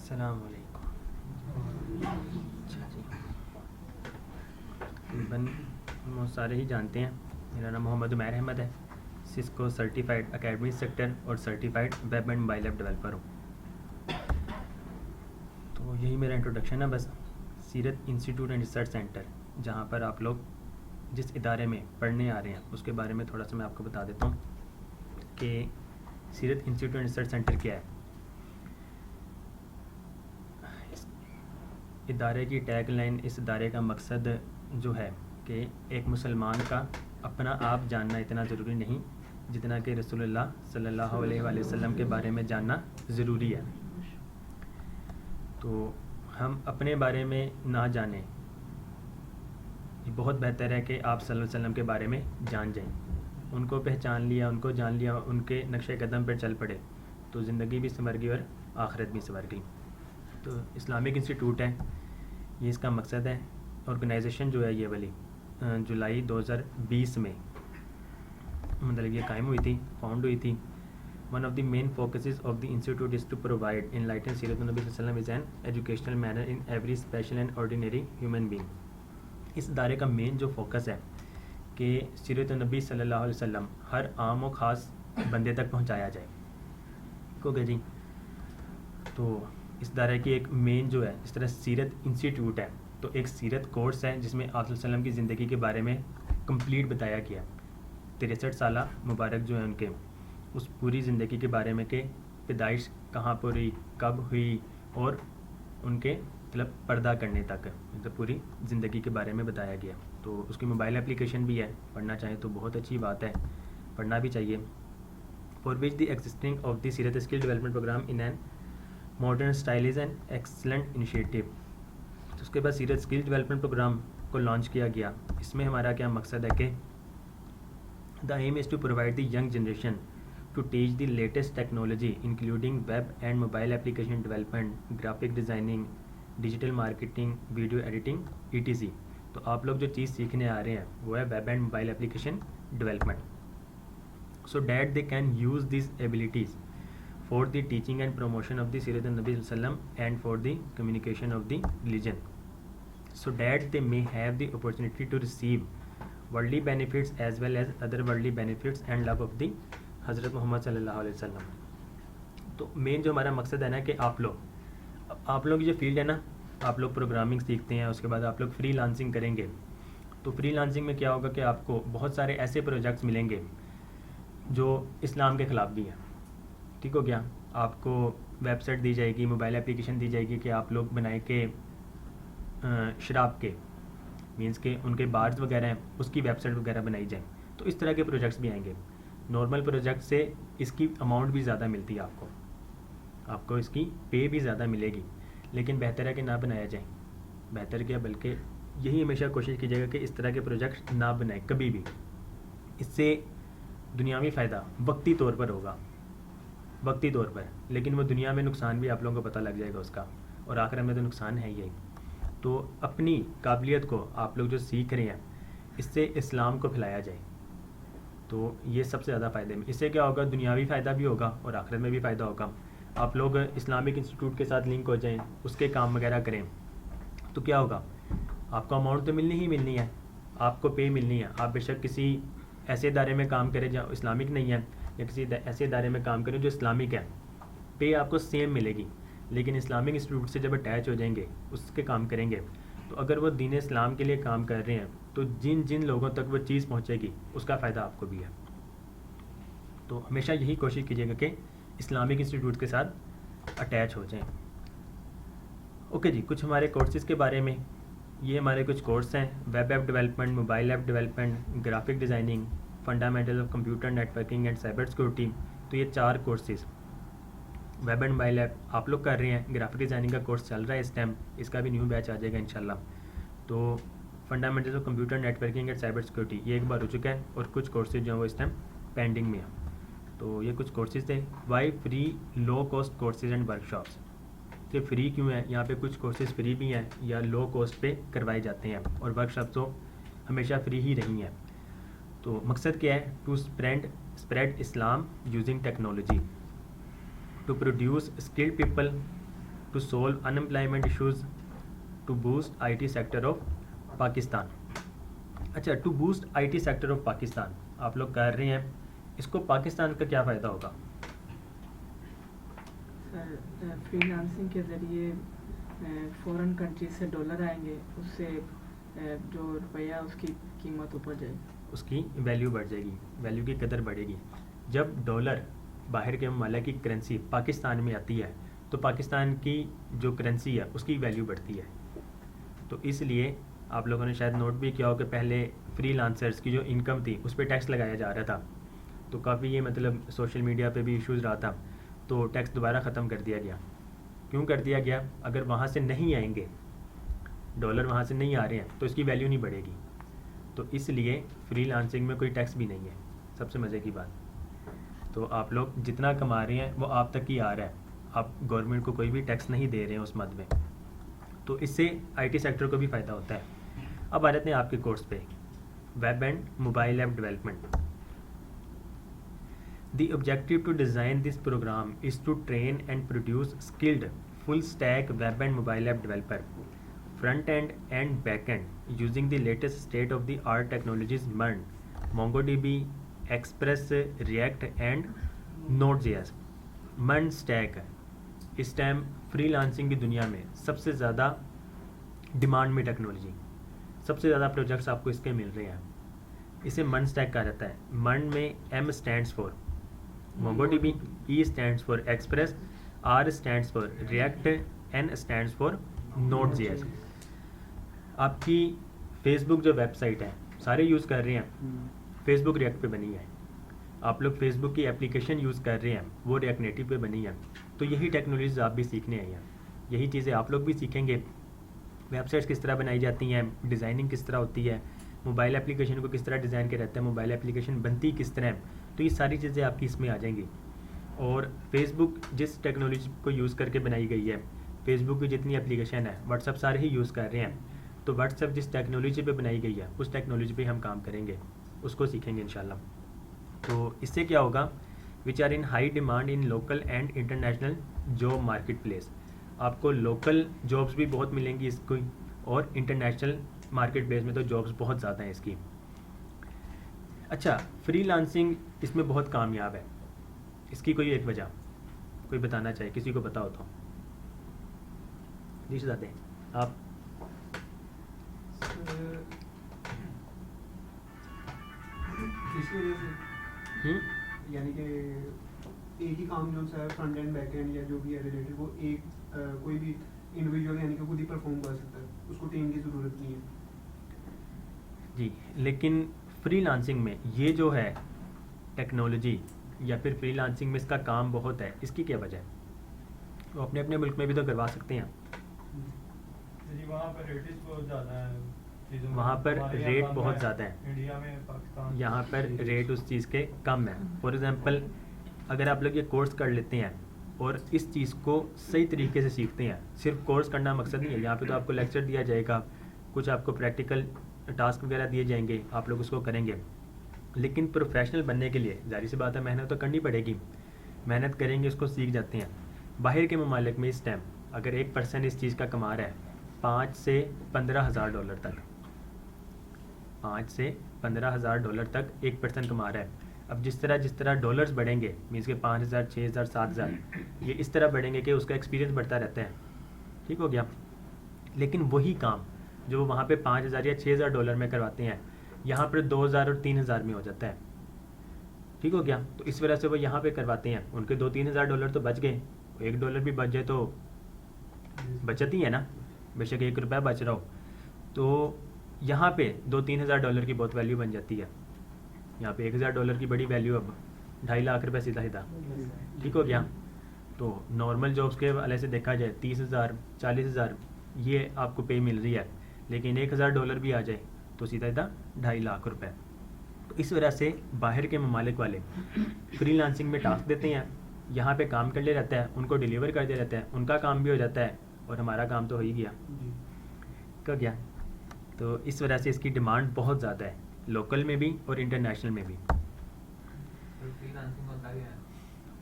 अस्सलाम वालेकुम। अच्छा जी, तकरीबन हम सारे ही जानते हैं। मेरा नाम मोहम्मद उमैर अहमद है, सिस्को सर्टिफाइड एकेडमी सेक्टर और certified web and mobile app developer हूँ। तो यही मेरा इंट्रोडक्शन है बस। सीरत इंस्टीट्यूट एंड रिसर्च सेंटर, जहाँ पर आप लोग जिस इदारे में पढ़ने आ रहे हैं उसके बारे में थोड़ा सा मैं आपको बता देता हूँ कि सीरत इंस्टीट्यूट एंड रिसर्च सेंटर क्या है। इदारे की टैग लाइन, इस इदारे का मकसद जो है कि एक मुसलमान का अपना आप जानना इतना ज़रूरी नहीं जितना कि रसूलुल्लाह सल्लल्लाहु अलैहि वसल्लम के बारे में जानना ज़रूरी है। तो हम अपने बारे में ना जानें, ये बहुत बेहतर है कि आप सल्लल्लाहु अलैहि वसल्लम के बारे में जान जाएं। उनको पहचान लिया, उनको जान लिया, उनके नक्शे कदम पर चल पड़े तो ज़िंदगी भी संवर गई और आखिरत भी संवर गई। तो इस्लामिक इंस्टीट्यूट है, ये इसका मकसद है। ऑर्गेनाइजेशन जो है ये वाली जुलाई 2020 में मतलब ये कायम हुई थी, फाउंड हुई थी। One of the main focuses of the institute is to provide enlighten सीरत नबी सल्लल्लाहु अलैहि वसल्लम is an educational manner in every special and ordinary human being. इस दायरे का मेन जो फोकस है कि सीरत नबी सल्लल्लाहु अलैहि वसल्लम हर आम और ख़ास बंदे तक पहुँचाया जाए। ठीक हो गया जी। तो इस दायरे की एक मेन जो है, इस तरह सीरत इंस्टीट्यूट है तो एक सीरत कोर्स है जिसमें आप वसल्लम की ज़िंदगी के बारे में कंप्लीट बताया गया। 63 साला मुबारक जो है उनके उस पूरी ज़िंदगी के बारे में कि पैदाइश कहाँ पर हुई, कब हुई और उनके मतलब पर्दा करने तक मतलब पूरी ज़िंदगी के बारे में बताया गया। तो उसकी मोबाइल एप्लीकेशन भी है, पढ़ना चाहें तो बहुत अच्छी बात है, पढ़ना भी चाहिए। For which the existing of the Seerat skill development program in an modern style is an excellent initiative. तो उसके बाद सीरत स्किल डेवलपमेंट प्रोग्राम को लॉन्च किया गया। इसमें हमारा क्या मकसद है कि the aim is to provide the young generation to teach the latest technology including web and mobile application development, graphic designing, digital marketing, video editing, ETC। तो आप लोग जो चीज़ सीखने आ रहे हैं वो है web and mobile application development, so that they can use this abilities for the teaching and promotion of the Sirat al-Nabi sallam and for the communication of the religion, so that they may have the opportunity to receive worldly benefits as well as other worldly benefits and love of the हज़रत मोहम्मद सल्लल्लाहु अलैहि वसल्लम। तो main जो हमारा मकसद है ना कि आप लोग जो फील्ड है ना, आप लोग प्रोग्रामिंग सीखते हैं, उसके बाद आप लोग फ्री लांसिंग करेंगे। तो फ्री लांसिंग में क्या होगा कि आपको बहुत सारे ऐसे प्रोजेक्ट्स मिलेंगे जो इस्लाम के ख़िलाफ़ भी हैं। ठीक हो गया। आपको वेबसाइट दी जाएगी, मोबाइल एप्लीकेशन दी जाएगी कि आप लोग बनाए के शराब के मीन्स के उनके बार्स वगैरह हैं उसकी वेबसाइट वगैरह बनाई जाए। तो इस तरह के प्रोजेक्ट्स भी आएंगे। नॉर्मल प्रोजेक्ट से इसकी अमाउंट भी ज़्यादा मिलती है, आपको इसकी पे भी ज़्यादा मिलेगी, लेकिन बेहतर है कि ना बनाया जाए। बेहतर क्या, बल्कि यही हमेशा कोशिश कीजिएगा कि इस तरह के प्रोजेक्ट ना बनाए कभी भी। इससे दुनियावी फ़ायदा वक्ती तौर पर होगा, वक्ती तौर पर, लेकिन वो दुनिया में नुकसान भी आप लोगों को पता लग जाएगा उसका, और आखिर में तो नुकसान है यही। तो अपनी काबिलियत को आप लोग जो सीख रहे हैं इससे इस्लाम को फैलाया जाए, तो ये सबसे ज़्यादा फ़ायदे में। इससे क्या होगा, दुनियावी फ़ायदा भी होगा और आखिरत में भी फ़ायदा होगा। आप लोग इस्लामिक इंस्टीट्यूट के साथ लिंक हो जाएं, उसके काम वगैरह करें, तो क्या होगा, आपको अमाउंट तो मिलनी ही मिलनी है, आपको पे मिलनी है। आप बेशक किसी ऐसे इदारे में काम करें जहाँ इस्लामिक नहीं है, या किसी ऐसे इदारे में काम करें जो इस्लामिक है, पे आपको सेम मिलेगी। लेकिन इस्लामिक इंस्टीट्यूट से जब अटैच हो जाएंगे, उसके काम करेंगे, तो अगर वो दीन इस्लाम के लिए काम कर रहे हैं तो जिन जिन लोगों तक वो चीज़ पहुँचेगी उसका फ़ायदा आपको भी है। तो हमेशा यही कोशिश कीजिएगा कि इस्लामिक इंस्टीट्यूट के साथ अटैच हो जाएं। ओके जी, कुछ हमारे कोर्सेज़ के बारे में। ये हमारे कुछ कोर्स हैं, web app development, mobile app development, graphic designing, fundamental of computer networking and cyber security. तो ये 4 courses web and mobile app आप लोग कर रहे हैं। ग्राफिक डिज़ाइनिंग का कोर्स चल रहा है इस टाइम, इसका भी न्यू बैच आ जाएगा इंशाल्लाह। तो fundamental of computer networking and cyber security ये एक बार हो चुका है, और कुछ कोर्सेज जो हैं वो इस टाइम पेंडिंग में है। तो ये कुछ कोर्सेज थे। Why free low cost courses and workshops, कि फ्री क्यों है, यहाँ पे कुछ कोर्सेज फ्री भी हैं या लो कॉस्ट पे करवाए जाते हैं, और वर्कशॉप तो हमेशा फ्री ही रही हैं। तो मकसद क्या है, to spread Islam using technology, to produce skilled people to solve unemployment issues to boost IT sector of Pakistan. अच्छा, to boost IT sector of Pakistan आप लोग कर रहे हैं, इसको पाकिस्तान का क्या फ़ायदा होगा? सर फ्रीलांसिंग के ज़रिए फ़ॉरेन कंट्री से डॉलर आएंगे, उससे जो रुपया उसकी कीमत ऊपर जाएगी, उसकी वैल्यू बढ़ जाएगी, वैल्यू की कदर बढ़ेगी। जब डॉलर बाहर के ममालिक की करेंसी पाकिस्तान में आती है तो पाकिस्तान की जो करेंसी है उसकी वैल्यू बढ़ती है। तो इसलिए आप लोगों ने शायद नोट भी किया हो कि पहले फ्रीलांसर्स की जो इनकम थी उस पर टैक्स लगाया जा रहा था, तो काफ़ी ये मतलब सोशल मीडिया पे भी इश्यूज़ रहा था, तो टैक्स दोबारा ख़त्म कर दिया गया। क्यों कर दिया गया? अगर वहाँ से नहीं आएंगे डॉलर, वहाँ से नहीं आ रहे हैं तो इसकी वैल्यू नहीं बढ़ेगी, तो इसलिए फ्रीलांसिंग में कोई टैक्स भी नहीं है। सबसे मज़े की बात, तो आप लोग जितना कमा रहे हैं वो आप तक ही आ रहा है, आप गवर्नमेंट को कोई भी टैक्स नहीं दे रहे हैं उस मद में, तो इससे IT सेक्टर को भी फ़ायदा होता है। अब आ जाते हैं आपके कोर्स पे, web and mobile app development. The objective to design this program is to train and produce skilled full-stack web and mobile app developer, front-end and back-end, using the latest state-of-the-art technologies MERN, MongoDB, Express, React and Node.js। MERN stack इस time freelancing की दुनिया में सबसे ज़्यादा demand में technology, सबसे ज़्यादा projects आपको इसके मिल रहे हैं। इसे MERN स्टैक कहा जाता है। MERN में M stands for MongoDB, E stands for Express, R stands for React, N stands for Node.js। आपकी फेसबुक जो वेबसाइट है सारे यूज़ कर रहे हैं, फेसबुक रिएक्ट पे बनी है। आप लोग फेसबुक की एप्लीकेशन यूज़ कर रहे हैं, वो रिएक्ट नेटिव पे बनी है। तो यही टेक्नोलॉजीज आप भी सीखने आई हैं, यही चीज़ें आप लोग भी सीखेंगे। वेबसाइट्स किस तरह बनाई जाती हैं, डिज़ाइनिंग किस तरह होती है, मोबाइल एप्लीकेशन को किस तरह डिज़ाइन किया रहता है, मोबाइल एप्लीकेशन बनती किस तरह है, तो ये सारी चीज़ें आपकी इसमें आ जाएंगी। और फेसबुक जिस टेक्नोलॉजी को यूज़ करके बनाई गई है, फेसबुक की जितनी एप्लीकेशन है, व्हाट्सअप सारे ही यूज़ कर रहे हैं, तो व्हाट्सअप जिस टेक्नोलॉजी पे बनाई गई है उस टेक्नोलॉजी पे हम काम करेंगे, उसको सीखेंगे इंशाल्लाह। तो इससे क्या होगा, which are in high demand in local and international job market place. आपको लोकल जॉब्स भी बहुत मिलेंगी इसको, और इंटरनेशनल मार्केट प्लेस में तो जॉब्स बहुत ज़्यादा हैं इसकी। अच्छा, फ्रीलांसिंग इसमें बहुत कामयाब है, इसकी कोई एक वजह कोई बताना चाहे, किसी को पता हो तो जी बताते हैं आप। इस वजह से यानी कि एक ही काम जो है फ्रंट एंड बैक एंड या जो भी है रिलेटेड, वो एक कोई भी इंडिविजुअल यानी कि खुद ही परफॉर्म कर सकता है, उसको टीम की ज़रूरत नहीं है जी। लेकिन फ्रीलांसिंग में ये जो है टेक्नोलॉजी या फिर फ्रीलांसिंग में इसका काम बहुत है, इसकी क्या वजह है? वो अपने अपने मुल्क में भी तो करवा सकते हैं। जी, वहाँ पर रेट बहुत ज़्यादा है, वहाँ पर रेट बहुत ज़्यादा है, इंडिया में, पाकिस्तान, यहाँ पर रेट उस चीज़ के कम है। फॉर एग्ज़ाम्पल अगर आप लोग ये कोर्स कर लेते हैं और इस चीज़ को सही तरीके से सीखते हैं, सिर्फ कोर्स करना मकसद नहीं है, यहाँ पे तो आपको लेक्चर दिया जाएगा, कुछ आपको प्रैक्टिकल टास्क वगैरह दिए जाएंगे, आप लोग उसको करेंगे। लेकिन प्रोफेशनल बनने के लिए जाहिर सी बात है मेहनत तो करनी पड़ेगी, मेहनत करेंगे उसको सीख जाते हैं। बाहर के ममालिक में इस टाइम अगर 1% इस चीज़ का कमा रहा है 5 से 15 हज़ार डॉलर तक, 5 से 15 हज़ार डॉलर तक 1% कमा रहा है। अब जिस तरह डॉलर्स बढ़ेंगे, मीन्स के 5,000, 6,000, 7,000, ये इस तरह बढ़ेंगे कि उसका एक्सपीरियंस बढ़ता रहता है, ठीक हो गया। लेकिन वही काम जो वो वहाँ पे 5,000 या 6,000 डॉलर में करवाते हैं, यहाँ पर 2,000 और 3,000 में हो जाता है, ठीक हो गया। तो इस वजह से वो यहाँ पे करवाते हैं, उनके 2-3 हज़ार डॉलर तो बच गए, $1 भी बच जाए तो बचत ही है ना, बेशक $1 बच रहा हो, तो यहाँ पे 2-3 हज़ार डॉलर की बहुत वैल्यू बन जाती है। यहाँ पे $1,000 की बड़ी वैल्यू, अब 2.5 लाख रुपये सीधा सीधा, ठीक हो गया। तो नॉर्मल जॉब्स के वाले से देखा जाए 30,000, 40,000 ये आपको पे मिल रही है, लेकिन $1,000 भी आ जाए तो सीधा सीधा 2.5 लाख रुपये। तो इस वजह से बाहर के ममालिक वाले फ्रीलांसिंग में टास्क देते हैं, यहाँ पे काम कर ले रहता है, उनको डिलीवर कर दे रहता है, उनका काम भी हो जाता है और हमारा काम तो हो ही गया, क्या गया। तो इस वजह से इसकी डिमांड बहुत ज़्यादा है, लोकल में भी और इंटरनेशनल में भी।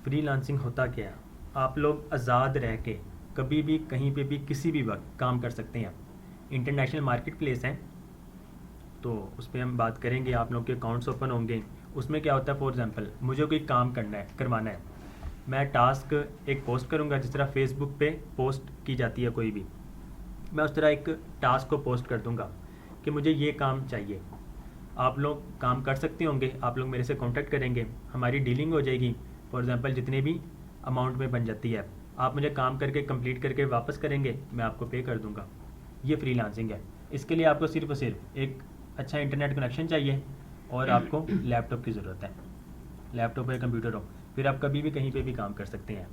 फ्रीलांसिंग होता क्या है? आप लोग आज़ाद रह के कभी भी कहीं पे भी किसी भी वक्त काम कर सकते हैं। इंटरनेशनल मार्केट प्लेस है, तो उस पर हम बात करेंगे। आप लोग के अकाउंट्स ओपन होंगे, उसमें क्या होता है, फॉर एग्जांपल मुझे कोई काम करवाना है, मैं टास्क एक पोस्ट करूँगा, जिस तरह फेसबुक पे पोस्ट की जाती है कोई भी, मैं उस तरह एक टास्क को पोस्ट कर दूँगा कि मुझे ये काम चाहिए। आप लोग काम कर सकते होंगे, आप लोग मेरे से कांटेक्ट करेंगे, हमारी डीलिंग हो जाएगी। फॉर एग्जांपल जितने भी अमाउंट में बन जाती है, आप मुझे काम करके कंप्लीट करके वापस करेंगे, मैं आपको पे कर दूंगा। ये फ्रीलांसिंग है। इसके लिए आपको सिर्फ और सिर्फ एक अच्छा इंटरनेट कनेक्शन चाहिए और आपको लैपटॉप की ज़रूरत है। लैपटॉप या कंप्यूटर हो, फिर आप कभी भी कहीं पे भी काम कर सकते हैं।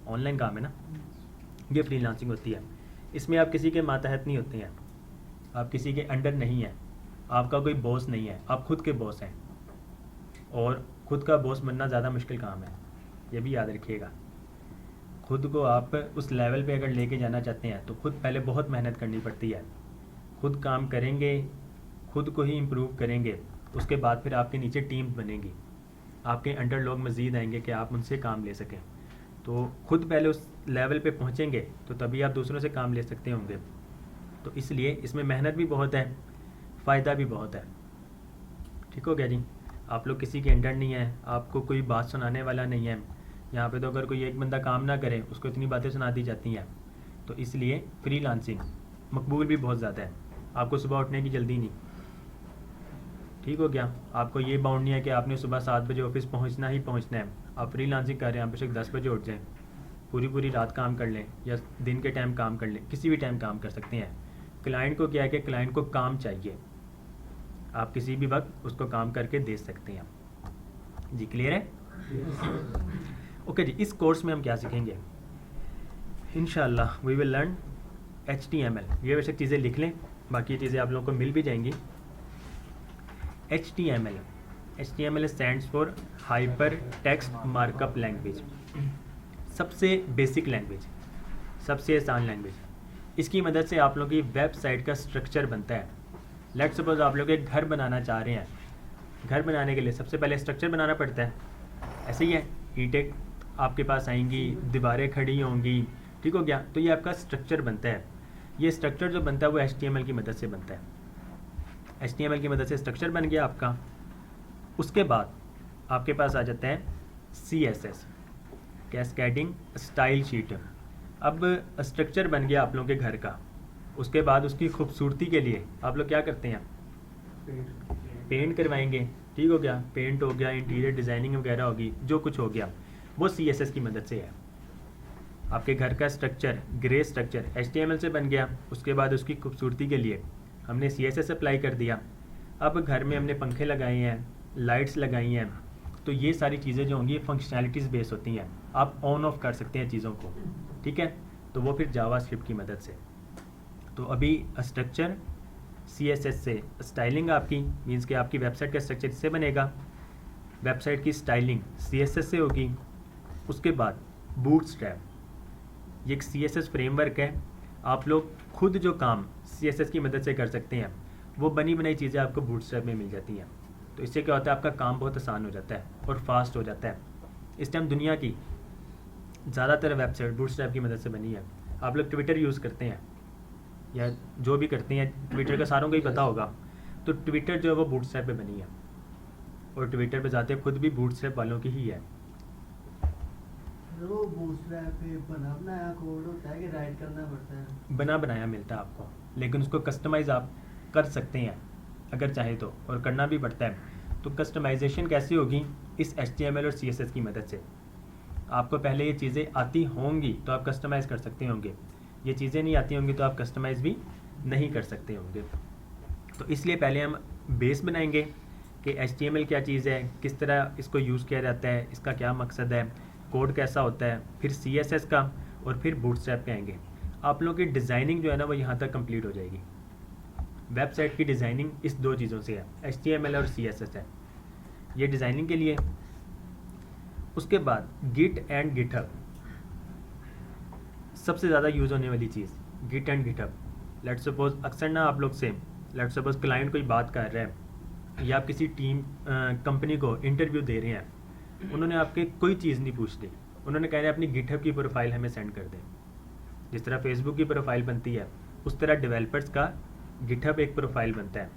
ऑनलाइन काम है ना, ये फ्रीलांसिंग होती है। इसमें आप किसी के मातहत नहीं होते हैं, आप किसी के अंडर नहीं हैं, आपका कोई बॉस नहीं है, आप खुद के बॉस हैं। और खुद का बॉस बनना ज़्यादा मुश्किल काम है, ये भी याद रखिएगा। खुद को आप उस लेवल पे अगर लेके जाना चाहते हैं तो खुद पहले बहुत मेहनत करनी पड़ती है। खुद काम करेंगे, खुद को ही इम्प्रूव करेंगे, उसके बाद फिर आपके नीचे टीम बनेगी, आपके अंडर लोग मज़ीद आएंगे कि आप उनसे काम ले सकें। तो खुद पहले उस लेवल पे पहुंचेंगे तो तभी आप दूसरों से काम ले सकते होंगे। तो इसलिए इसमें मेहनत भी बहुत है, फ़ायदा भी बहुत है। ठीक हो गया जी। आप लोग किसी के अंडर नहीं है, आपको कोई बात सुनाने वाला नहीं है। यहाँ पे तो अगर कोई एक बंदा काम ना करे, उसको इतनी बातें सुना दी जाती हैं। तो इसलिए फ्रीलांसिंग मकबूल भी बहुत ज़्यादा है। आपको सुबह उठने की जल्दी नहीं, ठीक हो गया। आपको ये बाउंड नहीं है कि आपने सुबह 7 बजे ऑफिस पहुँचना ही पहुँचना है। आप फ्रीलांसिंग कर रहे हैं, आप बेशक 10 बजे उठ जाएँ, पूरी रात काम कर लें या दिन के टाइम काम कर लें, किसी भी टाइम काम कर सकते हैं। क्लाइंट को क्या है कि क्लाइंट को काम चाहिए, आप किसी भी वक्त उसको काम करके दे सकते हैं। जी क्लियर है? ओके जी। इस कोर्स में हम क्या सीखेंगे? इंशाल्लाह वी विल लर्न HTML। ये बेशक चीज़ें लिख लें, बाकी चीज़ें आप लोगों को मिल भी जाएंगी। HTML stands for hyper text markup language. सबसे बेसिक लैंग्वेज, सबसे आसान लैंग्वेज। इसकी मदद से आप लोगों की वेबसाइट का स्ट्रक्चर बनता है। लेट्स सपोज आप लोग एक घर बनाना चाह रहे हैं। घर बनाने के लिए सबसे पहले स्ट्रक्चर बनाना पड़ता है, ऐसे ही है। ईंटें आपके पास आएंगी, दीवारें खड़ी होंगी, ठीक हो गया। तो ये आपका स्ट्रक्चर बनता है। ये स्ट्रक्चर जो बनता है वो HTML की मदद से बनता है। HTML की मदद से स्ट्रक्चर बन गया आपका। उसके बाद आपके पास आ जाता है CSS, कैस्केडिंग स्टाइल शीट। अब स्ट्रक्चर बन गया आप लोगों के घर का। उसके बाद उसकी खूबसूरती के लिए आप लोग क्या करते हैं? पेंट करवाएंगे, ठीक हो गया। पेंट हो गया, इंटीरियर डिज़ाइनिंग वगैरह होगी, जो कुछ हो गया वो CSS की मदद से है। आपके घर का स्ट्रक्चर, ग्रे स्ट्रक्चर HTML से बन गया। उसके बाद उसकी खूबसूरती के लिए हमने CSS अप्लाई कर दिया। अब घर में हमने पंखे लगाए हैं, लाइट्स लगाई हैं, तो ये सारी चीज़ें जो होंगी ये फंक्शनैलिटीज़ बेस होती हैं। आप ऑन ऑफ कर सकते हैं चीज़ों को, ठीक है। तो वो फिर जावास्क्रिप्ट की मदद से। तो अभी स्ट्रक्चर CSS से, स्टाइलिंग आपकी मीन्स कि आपकी वेबसाइट का स्ट्रक्चर इससे बनेगा, वेबसाइट की स्टाइलिंग CSS से होगी। उसके बाद बूटस्ट्रैप, ये एक CSS फ्रेमवर्क है। आप लोग खुद जो काम CSS की मदद से कर सकते हैं, वो बनी बनाई चीज़ें आपको बूटस्ट्रैप में मिल जाती हैं। तो इससे क्या होता है, आपका काम बहुत आसान हो जाता है और फास्ट हो जाता है। इस टाइम दुनिया की ज़्यादातर वेबसाइट बूटस्ट्रैप की मदद से बनी है। आप लोग ट्विटर यूज़ करते हैं या जो भी करते हैं, ट्विटर का सारों को ही पता होगा। तो ट्विटर जो है वो बूटस्ट्रैप पे बनी है, और ट्विटर पे जाते खुद भी बूटस्ट्रैप वालों की ही है। वो बूटस्ट्रैप पे बना बनाया कोड होता है कि राइट करना पड़ता है? बना बनाया मिलता है आपको, लेकिन उसको कस्टमाइज़ आप कर सकते हैं अगर चाहे तो, और करना भी पड़ता है। तो कस्टमाइजेशन कैसी होगी? इस HTML और CSS की मदद से। आपको पहले ये चीज़ें आती होंगी तो आप कस्टमाइज़ कर सकते होंगे, ये चीज़ें नहीं आती होंगी तो आप कस्टमाइज़ भी नहीं कर सकते होंगे। तो इसलिए पहले हम बेस बनाएंगे कि HTML क्या चीज़ है, किस तरह इसको यूज़ किया जाता है, इसका क्या मकसद है, कोड कैसा होता है, फिर CSS का, और फिर बूटस्ट्रैप पे आएंगे। आप लोगों की डिज़ाइनिंग जो है ना वो यहाँ तक कंप्लीट हो जाएगी। वेबसाइट की डिज़ाइनिंग इस दो चीज़ों से है, HTML और CSS है, ये डिज़ाइनिंग के लिए। उसके बाद गिट एंड गिटहब, सबसे ज़्यादा यूज़ होने वाली चीज़ git and GitHub. Let suppose अक्सर ना आप लोग से, लेट सपोज क्लाइंट कोई बात कर रहे हैं या आप किसी टीम कंपनी को इंटरव्यू दे रहे हैं, उन्होंने आपके कोई चीज़ नहीं पूछ ली, उन्होंने कह रहे हैं अपनी गिटहब की प्रोफाइल हमें सेंड कर दें। जिस तरह फेसबुक की प्रोफाइल बनती है उस तरह डेवलपर्स का गिटहब एक प्रोफाइल बनता है।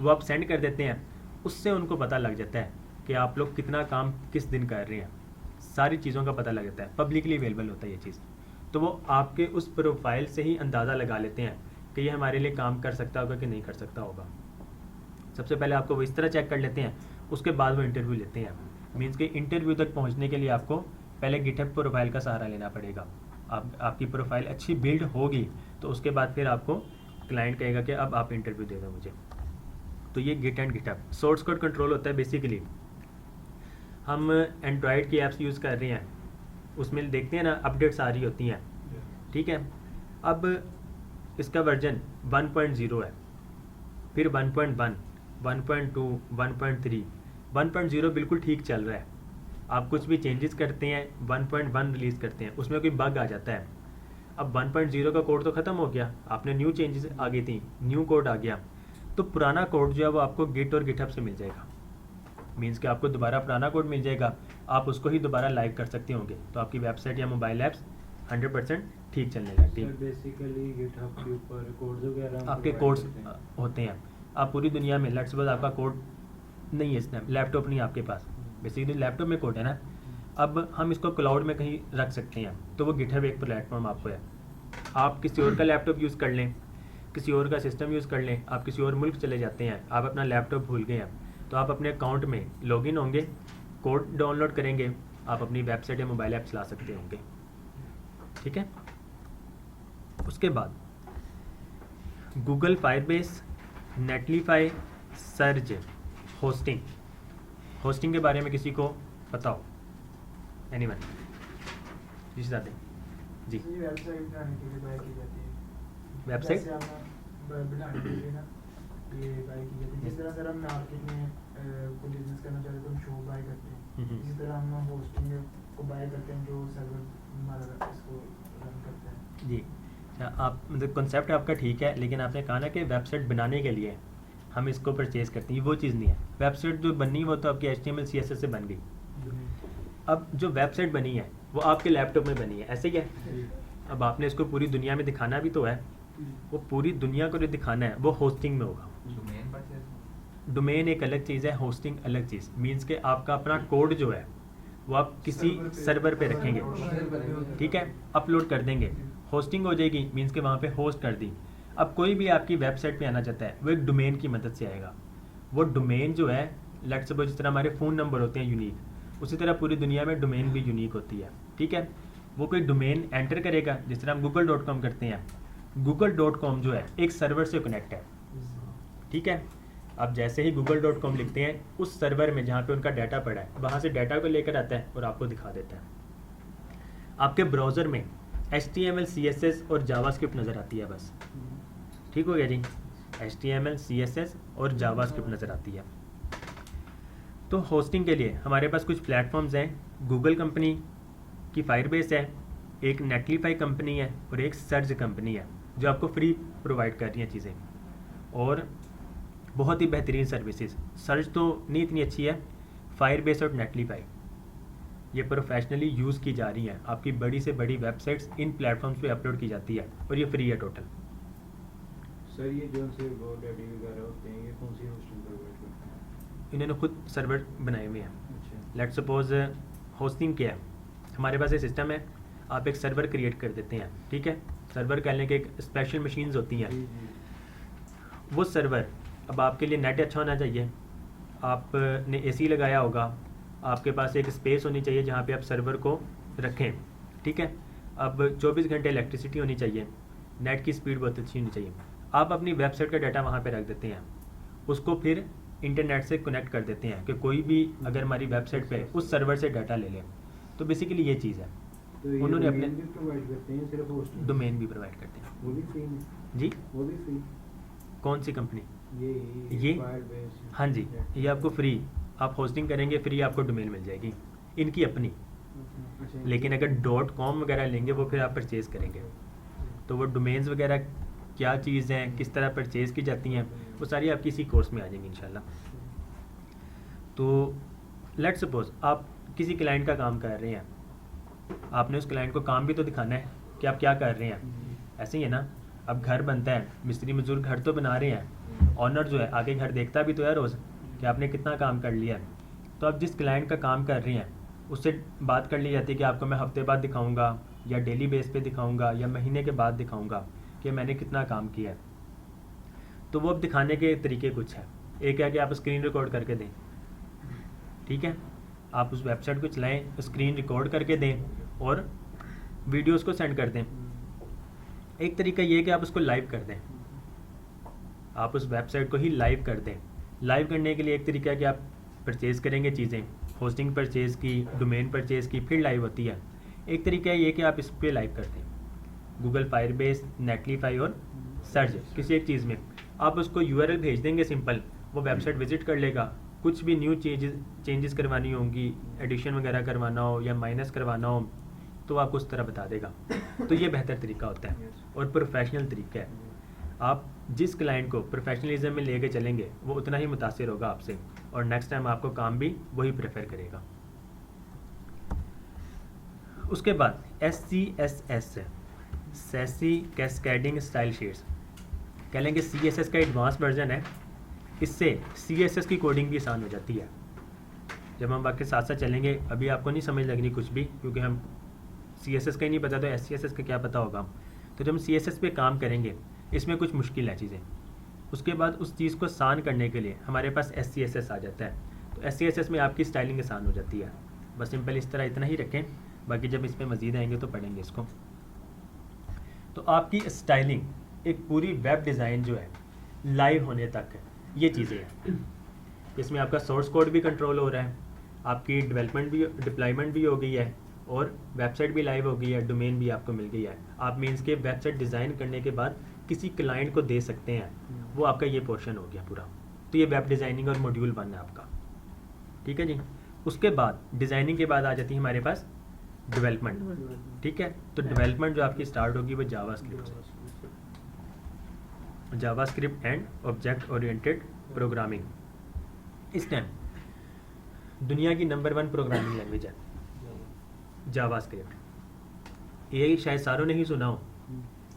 वो आप सेंड कर देते हैं, उससे उनको पता लग जाता है कि आप लोग कितना काम किस दिन कर रहे हैं, सारी चीज़ों का पता लग जाता है, पब्लिकली अवेलेबल होता है ये चीज़। तो वो आपके उस प्रोफाइल से ही अंदाज़ा लगा लेते हैं कि ये हमारे लिए काम कर सकता होगा कि नहीं कर सकता होगा। सबसे पहले आपको वो इस तरह चेक कर लेते हैं, उसके बाद वो इंटरव्यू लेते हैं। मीन्स कि इंटरव्यू तक पहुंचने के लिए आपको पहले गिटहब प्रोफाइल का सहारा लेना पड़ेगा। आपकी प्रोफाइल अच्छी बिल्ड होगी तो उसके बाद फिर आपको क्लाइंट कहेगा कि अब आप इंटरव्यू दे दो मुझे। तो ये git and GitHub source code control होता है। बेसिकली हम एंड्रॉयड की ऐप्स यूज़ कर रहे हैं, उसमें देखते हैं ना अपडेट्स आ रही होती हैं, ठीक है। अब इसका वर्जन 1.0 है, फिर 1.1, 1.2, 1.3, 1.0 बिल्कुल ठीक चल रहा है। आप कुछ भी चेंजेस करते हैं, 1.1 रिलीज़ करते हैं, उसमें कोई बग आ जाता है। अब 1.0 का कोड तो ख़त्म हो गया, आपने न्यू चेंजेस आ गई थी, न्यू कोड आ गया, तो पुराना कोड जो है वो आपको गिट और गिटहब से मिल जाएगा। मीन्स कि आपको दोबारा पुराना कोड मिल जाएगा, आप उसको ही दोबारा लाइव कर सकते होंगे, तो आपकी वेबसाइट या मोबाइल ऐप्स 100% ठीक चलने लगती है। बेसिकली गिटहब के ऊपर कोड्स वगैरह आपके कोड्स होते हैं। आप पूरी दुनिया में लेट्स सपोज आपका कोड नहीं है, इस टाइम लैपटॉप नहीं है आपके पास, बेसिकली लैपटॉप में कोड है ना, अब हम इसको क्लाउड में कहीं रख सकते हैं, तो वो गिटहब एक प्लेटफॉर्म आपको है। आप किसी और का लैपटॉप यूज़ कर लें, किसी और का सिस्टम यूज़ कर लें, आप किसी और मुल्क चले जाते हैं, आप अपना लैपटॉप भूल गए हैं, तो आप अपने अकाउंट में लॉगिन होंगे, कोड डाउनलोड करेंगे, आप अपनी वेबसाइट या मोबाइल ऐप चला सकते होंगे, ठीक है। उसके बाद गूगल फायरबेस, नेटलीफाई, सर्ज, होस्टिंग के बारे में किसी को पता हो? एनीवन? जी जी, वेबसाइट बनाने के लिए बाय की जाती है। वेबसाइट जैसे हम बनाने के लिए ना ये बाय की जाती है। जिस तरह सर हम मार्केट में कोई बिजनेस करना चाहते हैं तो हम शो बाय करते हैं, इसी तरह हम होस्टिंग को बाय करते हैं जो सर्वर हमारा इसको रन करते हैं। जी, आप मतलब कॉन्सेप्ट आपका ठीक है, लेकिन आपने कहा ना कि वेबसाइट बनाने के लिए हम इसको परचेज़ करते हैं, वो चीज़ नहीं है। वेबसाइट जो बननी वो तो आपकी HTML CSS से बन गई। अब जो वेबसाइट बनी है वो आपके लैपटॉप में बनी है, ऐसे ही है। अब आपने इसको पूरी दुनिया में दिखाना भी तो है, वो पूरी दुनिया को जो दिखाना है वो होस्टिंग में होगा। डोमेन एक अलग चीज़ है, होस्टिंग अलग चीज़। मीन्स कि आपका अपना कोड जो है वो आप किसी सर्वर पे रखेंगे, ठीक है, अपलोड कर देंगे, होस्टिंग हो जाएगी, मीन्स कि वहाँ पे होस्ट कर दी। अब कोई भी आपकी वेबसाइट पे आना चाहता है वो एक डोमेन की मदद से आएगा। वो डोमेन जो है लेट्स सपोज जिस तरह हमारे फ़ोन नंबर होते हैं यूनिक, उसी तरह पूरी दुनिया में डोमेन भी यूनिक होती है, ठीक है। वो कोई डोमेन एंटर करेगा, जिस तरह हम google.com करते हैं, google.com जो है एक सर्वर से कनेक्ट है, ठीक है। आप जैसे ही google.com लिखते हैं उस सर्वर में जहाँ पे उनका डाटा पड़ा है वहाँ से डाटा को लेकर आता है और आपको दिखा देता है। आपके ब्राउज़र में HTML CSS और जावास्क्रिप्ट नज़र आती है बस, ठीक हो गया जी। HTML CSS और जावास्क्रिप्ट नज़र आती है। तो होस्टिंग के लिए हमारे पास कुछ प्लेटफॉर्म्स हैं। गूगल कंपनी की फायरबेस है, एक नेटलीफाई कंपनी है और एक सर्ज कंपनी है जो आपको फ्री प्रोवाइड कर रही हैं चीज़ें, और बहुत ही बेहतरीन सर्विसेज। सर्च तो नहीं इतनी अच्छी है, फायरबेस और नेटलीफाई ये प्रोफेशनली यूज़ की जा रही हैं। आपकी बड़ी से बड़ी वेबसाइट्स इन प्लेटफॉर्म्स पे अपलोड की जाती है और ये फ्री है टोटल। सर ये जो से GoDaddy वगैरह होते हैं ये कौन सी होस्टिंग प्रोवाइड करते हैं? इन्होंने खुद सर्वर बनाए हुए हैं। अच्छा, लेट्स सपोज होस्टिंग क्या है, हमारे पास ये सिस्टम है, आप एक सर्वर क्रिएट कर देते हैं, ठीक है। सर्वर कहने के एक स्पेशल मशीन्स होती हैं, जी जी। वो सर्वर अब आपके लिए नेट अच्छा होना चाहिए, आपने AC लगाया होगा, आपके पास एक स्पेस होनी चाहिए जहाँ पे आप सर्वर को रखें, ठीक है। अब 24 घंटे इलेक्ट्रिसिटी होनी चाहिए, नेट की स्पीड बहुत अच्छी होनी चाहिए। आप अपनी वेबसाइट का डाटा वहाँ पे रख देते हैं, उसको फिर इंटरनेट से कनेक्ट कर देते हैं कि कोई भी अगर हमारी वेबसाइट पे उस सर्वर से डाटा ले ले। तो बेसिकली ये चीज़ है। तो ये उन्होंने अपने भी प्रोवाइड करते हैं सिर्फ होस्टिंग? डोमेन भी प्रोवाइड करते हैं। वो भी फ्री में? जी, वो भी फ्री? कौन सी कंपनी? ये Firebase? हाँ जी, ये आपको फ्री, आप होस्टिंग करेंगे फ्री आपको डोमेन मिल जाएगी, इनकी अपनी। अच्छा, लेकिन अगर .com वगैरह लेंगे वो फिर आप परचेज़ करेंगे, तो वो डोमेन्स वगैरह क्या चीज़ हैं, किस तरह परचेज़ की जाती हैं, वो सारी आपकी इसी कोर्स में आ जाएंगी इंशाल्लाह। तो लेट्स सपोज आप किसी क्लाइंट का काम कर रहे हैं, आपने उस क्लाइंट को काम भी तो दिखाना है, कि आप क्या कर रहे हैं। ऐसे ही है ना, अब घर बनता है, मिस्त्री मजदूर घर तो बना रहे हैं, ऑनर जो है आगे घर देखता भी तो है रोज़ कि आपने कितना काम कर लिया है। तो आप जिस क्लाइंट का काम कर रहे हैं उससे बात कर ली जाती है कि आपको मैं हफ्ते बाद दिखाऊंगा या डेली बेस पे दिखाऊंगा या महीने के बाद दिखाऊंगा कि मैंने कितना काम किया है। तो वो अब दिखाने के तरीके कुछ है। एक है कि आप स्क्रीन रिकॉर्ड करके दें, ठीक है, आप उस वेबसाइट को चलाएं, स्क्रीन रिकॉर्ड करके दें और वीडियोस को सेंड कर दें। एक तरीका ये है कि आप उसको लाइव कर दें, आप उस वेबसाइट को ही लाइव कर दें। लाइव करने के लिए एक तरीका है कि आप परचेज़ करेंगे चीज़ें, होस्टिंग परचेज़ की, डोमेन परचेज़ की, फिर लाइव होती है। एक तरीका है ये कि आप इस पर लाइव कर दें, गूगल फायरबेस, नेटलीफाई और सर्च किसी एक चीज़ में आप उसको URL भेज देंगे सिंपल, वो वेबसाइट विजिट कर लेगा। कुछ भी न्यू चेंजेस करवानी होंगी, एडिशन वगैरह करवाना हो या माइनस करवाना हो तो आपको उस तरह बता देगा। तो ये बेहतर तरीका होता है और प्रोफेशनल तरीका है। आप जिस क्लाइंट को प्रोफेशनलिज्म में लेके चलेंगे वो उतना ही मुतासिर होगा आपसे और नेक्स्ट टाइम आपको काम भी वही प्रेफर करेगा। उसके बाद SCSS है, सैसी कैस्केडिंग स्टाइल शीट्स, कह लेंगे CSS का एडवांस वर्जन है। इससे CSS की कोडिंग भी आसान हो जाती है। जब हम बाकी साथ साथ चलेंगे, अभी आपको नहीं समझ लगनी कुछ भी क्योंकि हम CSS का ही नहीं पता तो SCSS का क्या पता होगा। तो जब हम CSS पे काम करेंगे इसमें कुछ मुश्किल है चीज़ें। उसके बाद उस चीज़ को आसान करने के लिए हमारे पास SCSS आ जाता है। तो SCSS में आपकी स्टाइलिंग आसान हो जाती है। बस सिंपल इस तरह इतना ही रखें, बाकी जब इसमें मज़ीद आएंगे तो पढ़ेंगे इसको। तो आपकी स्टाइलिंग एक पूरी वेब डिज़ाइन जो है लाइव होने तक है, ये चीज़ें हैं। इसमें आपका सोर्स कोड भी कंट्रोल हो रहा है, आपकी डिप्लॉयमेंट भी हो गई है और वेबसाइट भी लाइव हो गई है, डोमेन भी आपको मिल गई है। आप मीन्स के वेबसाइट डिज़ाइन करने के बाद किसी क्लाइंट को दे सकते हैं, वो आपका ये पोर्शन हो गया पूरा। तो ये वेब डिज़ाइनिंग और मॉड्यूल 1 है आपका, ठीक है जी। उसके बाद डिज़ाइनिंग के बाद आ जाती है हमारे पास डेवलपमेंट, ठीक है। तो डेवलपमेंट जो आपकी स्टार्ट होगी वो JavaScript and object oriented programming. इस टाइम दुनिया की नंबर 1 प्रोग्रामिंग लैंग्वेज है जावास्क्रिप्ट। ये शायद सारों ने ही सुना हो,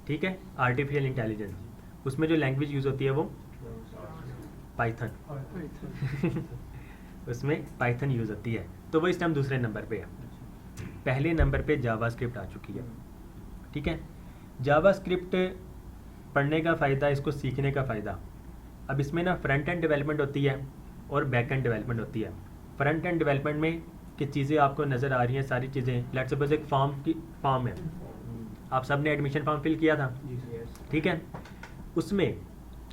ठीक है। आर्टिफिशियल इंटेलिजेंस, उसमें जो लैंग्वेज यूज़ होती है वो पाइथन उसमें पाइथन यूज़ होती है। तो वो इस टाइम दूसरे नंबर पे है, पहले नंबर पे जावास्क्रिप्ट आ चुकी है, ठीक है। जावास्क्रिप्ट पढ़ने का फ़ायदा, इसको सीखने का फ़ायदा, अब इसमें ना फ्रंट एंड डेवलपमेंट होती है और बैक एंड डेवलपमेंट होती है। फ्रंट एंड डेवलपमेंट में कि चीज़ें आपको नज़र आ रही हैं, सारी चीज़ें, लेट्स सपोज एक फॉर्म है, आप सब ने एडमिशन फॉर्म फिल किया था, ठीक है। उसमें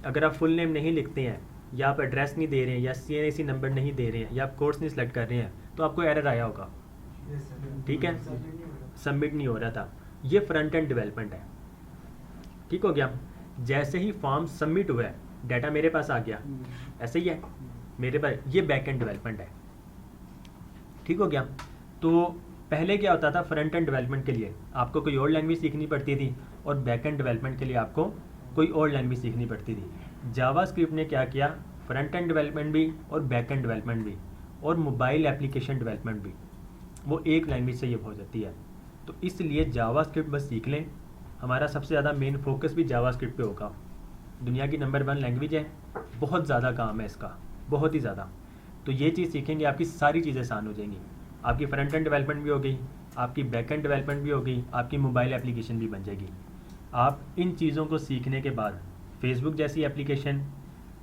अगर आप फुल नेम नहीं लिखते हैं या आप एड्रेस नहीं दे रहे हैं या CNAC नंबर नहीं दे रहे हैं या आप कोर्स नहीं सेलेक्ट कर रहे हैं तो आपको एरर आया होगा, ठीक है, सबमिट नहीं हो रहा था। ये फ्रंट एंड डेवलपमेंट है, ठीक हो गया। जैसे ही फॉर्म सबमिट हुआ है, डाटा मेरे पास आ गया, ऐसे ही है मेरे पास, ये बैक एंड डेवलपमेंट है, ठीक हो गया। तो पहले क्या होता था, फ्रंट एंड डेवलपमेंट के लिए आपको कोई और लैंग्वेज सीखनी पड़ती थी और बैक एंड डेवलपमेंट के लिए आपको कोई और लैंग्वेज सीखनी पड़ती थी। जावास्क्रिप्ट ने क्या किया, फ्रंट एंड डेवलपमेंट भी और बैक एंड डेवलपमेंट भी और मोबाइल एप्लीकेशन डेवलपमेंट भी वो एक लैंग्वेज से ये हो जाती है। तो इसलिए जावास्क्रिप्ट बस सीख लें, हमारा सबसे ज़्यादा मेन फोकस भी जावास्क्रिप्ट पे होगा। दुनिया की नंबर 1 लैंग्वेज है, बहुत ज़्यादा काम है इसका, बहुत ही ज़्यादा। तो ये चीज़ सीखेंगे आपकी सारी चीज़ें आसान हो जाएंगी, आपकी फ्रंट एंड डेवलपमेंट भी हो गई, आपकी बैक एंड डेवलपमेंट भी हो गई, आपकी मोबाइल एप्लीकेशन भी बन जाएगी। आप इन चीज़ों को सीखने के बाद फेसबुक जैसी एप्लीकेशन,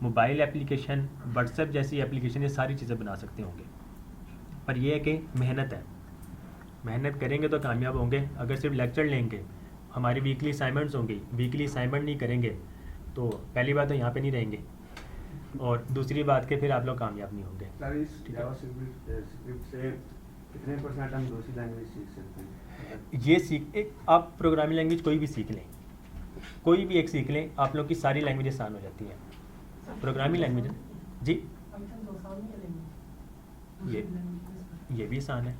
मोबाइल एप्लीकेशन, व्हाट्सएप जैसी एप्लीकेशन, ये सारी चीज़ें बना सकते होंगे। पर यह है कि मेहनत है, मेहनत करेंगे तो कामयाब होंगे। अगर सिर्फ लेक्चर लेंगे, हमारी वीकली असाइनमेंट्स होंगी, वीकली असाइनमेंट नहीं करेंगे तो पहली बात तो यहाँ पे नहीं रहेंगे और दूसरी बात के फिर आप लोग कामयाब नहीं होंगे। सर इस जावास्क्रिप्ट से कितने % हम दूसरी लैंग्वेज सीख सकते हैं? ये आप प्रोग्रामिंग लैंग्वेज कोई भी सीख लें, कोई भी एक सीख लें, आप लोग की सारी लैंग्वेज आसान हो जाती हैं। प्रोग्रामिंग लैंग्वेज जी ये भी आसान है,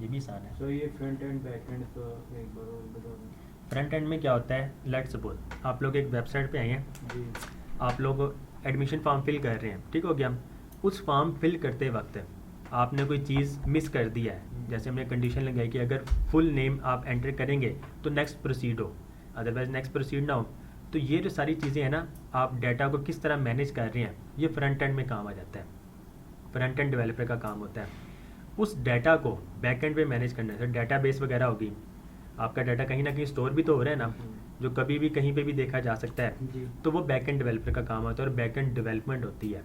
ये भी आसान है। सो ये फ्रंट एंड बैक एंड तो एक बार और बता दें। फ्रंट एंड में क्या होता है, लेट्स सपोज आप लोग एक वेबसाइट पे आए हैं, जी आप लोग एडमिशन फॉर्म फिल कर रहे हैं, ठीक हो गया। उस फॉर्म फिल करते वक्त आपने कोई चीज़ मिस कर दिया है, जैसे हमने कंडीशन लगाई कि अगर फुल नेम आप एंटर करेंगे तो नेक्स्ट प्रोसीड हो, अदरवाइज नेक्स्ट प्रोसीड ना हो। तो ये जो सारी चीज़ें हैं ना, आप डाटा को किस तरह मैनेज कर रहे हैं, ये फ्रंट एंड में काम आ जाता है, फ्रंट एंड डेवलपर का काम होता है। उस डाटा को बैक एंड पे मैनेज करना है। डाटा बेस वगैरह होगी, आपका डाटा कहीं ना कहीं स्टोर भी तो हो रहा है ना, जो कभी भी कहीं पे भी देखा जा सकता है, जी। तो वो बैक एंड डेवलपर का काम होता है और बैक एंड डेवलपमेंट होती है।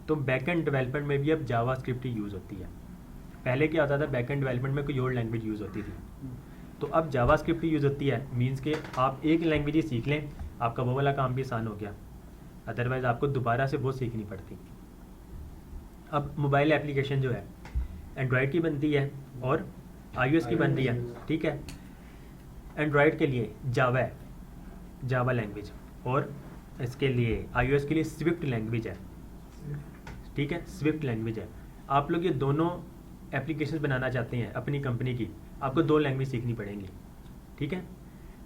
तो बैक एंड डेवलपमेंट में भी अब जावास्क्रिप्ट ही यूज़ होती है। पहले क्या होता था, बैक एंड डेवलपमेंट में कोई और लैंग्वेज यूज़ होती थी, तो अब जावास्क्रिप्ट ही यूज़ होती है। मीन्स कि आप एक लैंग्वेज ही सीख लें, आपका वो वाला काम भी आसान हो गया, अदरवाइज़ आपको दोबारा से वो सीखनी पड़ती। अब मोबाइल एप्लीकेशन जो है एंड्रॉयड की बनती है और iOS की बनती है, ठीक है। एंड्रॉयड के लिए जावा है, जावा लैंग्वेज, और इसके लिए iOS के लिए स्विफ्ट लैंग्वेज है, ठीक है, स्विफ्ट लैंग्वेज है। आप लोग ये दोनों एप्लीकेशन बनाना चाहते हैं अपनी कंपनी की, आपको 2 लैंग्वेज सीखनी पड़ेंगी, ठीक है।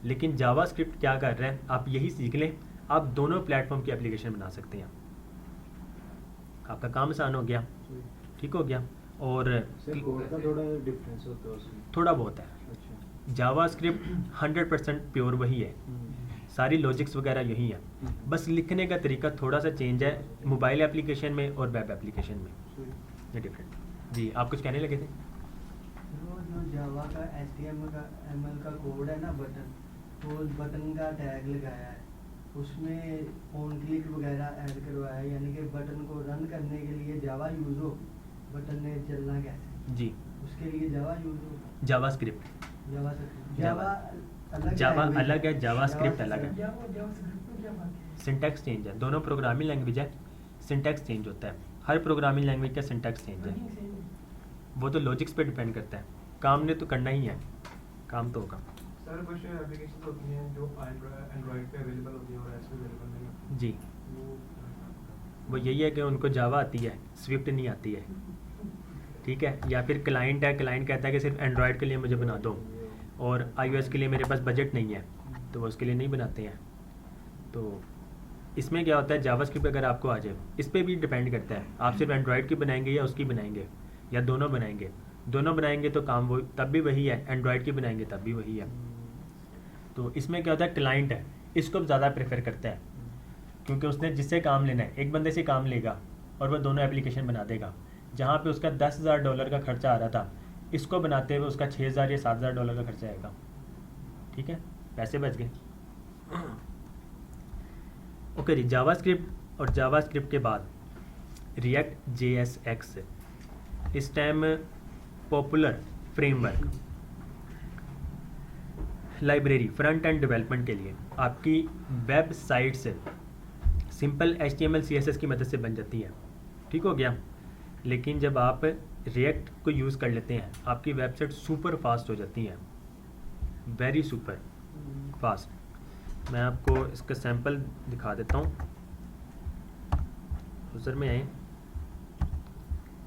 लेकिन जावास्क्रिप्ट क्या कर रहा है, आप यही सीख लें, आप दोनों प्लेटफॉर्म की एप्लीकेशन बना सकते हैं, आपका काम आसान हो गया, ठीक हो गया। और सर कोड का थोड़ा डिफरेंस होता है उसमें? थोड़ा बहुत है। अच्छा। जावास्क्रिप्ट 100% प्योर वही है, सारी लॉजिक्स वगैरह यही है, बस लिखने का तरीका थोड़ा सा चेंज है मोबाइल एप्लीकेशन में और वेब एप्लीकेशन में, ये डिफरेंट। जी आप कुछ कहने लगे थे? जो जावा का HTML का कोड है ना, बटन, तो उस बटन का टैग लगाया है, उसमें ऑन क्लिक वगैरह ऐड करवाया है, यानी कि बटन को रन करने के लिए जावा यूज़ हो, बटन ने चलना कैसे, जी उसके लिए जावा यूज़ हो। जावास्क्रिप्ट, जावा जावा language अलग है, जावास्क्रिप्ट जावा अलग है, जावास्क्रिप्ट में क्या बात है? सिंटैक्स चेंज है, दोनों प्रोग्रामिंग लैंग्वेज है, सिंटैक्स चेंज होता है, हर प्रोग्रामिंग लैंग्वेज का सिंटैक्स चेंज है, नहीं, सही है। वो तो लॉजिक्स पे डिपेंड करता है, काम ने तो करना ही है, काम तो होगा। सर कुछ एप्लीकेशन होती हैं जो एंड्रॉइड पे अवेलेबल होती हैं और आईओएस पे अवेलेबल नहीं होती, जी वो वो यही है कि उनको जावा आती है, स्विफ्ट नहीं आती है, ठीक है। या फिर क्लाइंट है, क्लाइंट कहता है कि सिर्फ एंड्रॉयड के लिए मुझे बना दो और iOS के लिए मेरे पास बजट नहीं है, तो वो उसके लिए नहीं बनाते हैं। तो इसमें क्या होता है, जावास्क्रिप्ट अगर आपको आ जाए, इस पर भी डिपेंड करता है, आप सिर्फ एंड्रॉयड की बनाएंगे या उसकी बनाएंगे या दोनों बनाएंगे। दोनों बनाएंगे तो काम वो तब भी वही है, एंड्रॉयड की बनाएंगे तब भी वही है। तो इसमें क्या होता है, क्लाइंट है, इसको ज़्यादा प्रेफर करता है, क्योंकि उसने जिससे काम लेना है, एक बंदे से काम लेगा और वह दोनों एप्लीकेशन बना देगा। जहाँ पे उसका $10,000 का खर्चा आ रहा था, इसको बनाते हुए उसका $6,000 या $7,000 का खर्चा आएगा, ठीक है, पैसे बच गए। ओके जी, जावास्क्रिप्ट और जावास्क्रिप्ट के बाद रिएक्ट JSX, इस time popular framework library front end development के लिए आपकी वेबसाइट से सिंपल HTML CSS की मदद से बन जाती है, ठीक हो गया। लेकिन जब आप रिएक्ट को यूज़ कर लेते हैं, आपकी वेबसाइट सुपर फास्ट हो जाती है, वेरी सुपर फास्ट। मैं आपको इसका सैंपल दिखा देता हूँ, ब्राउज़र में आए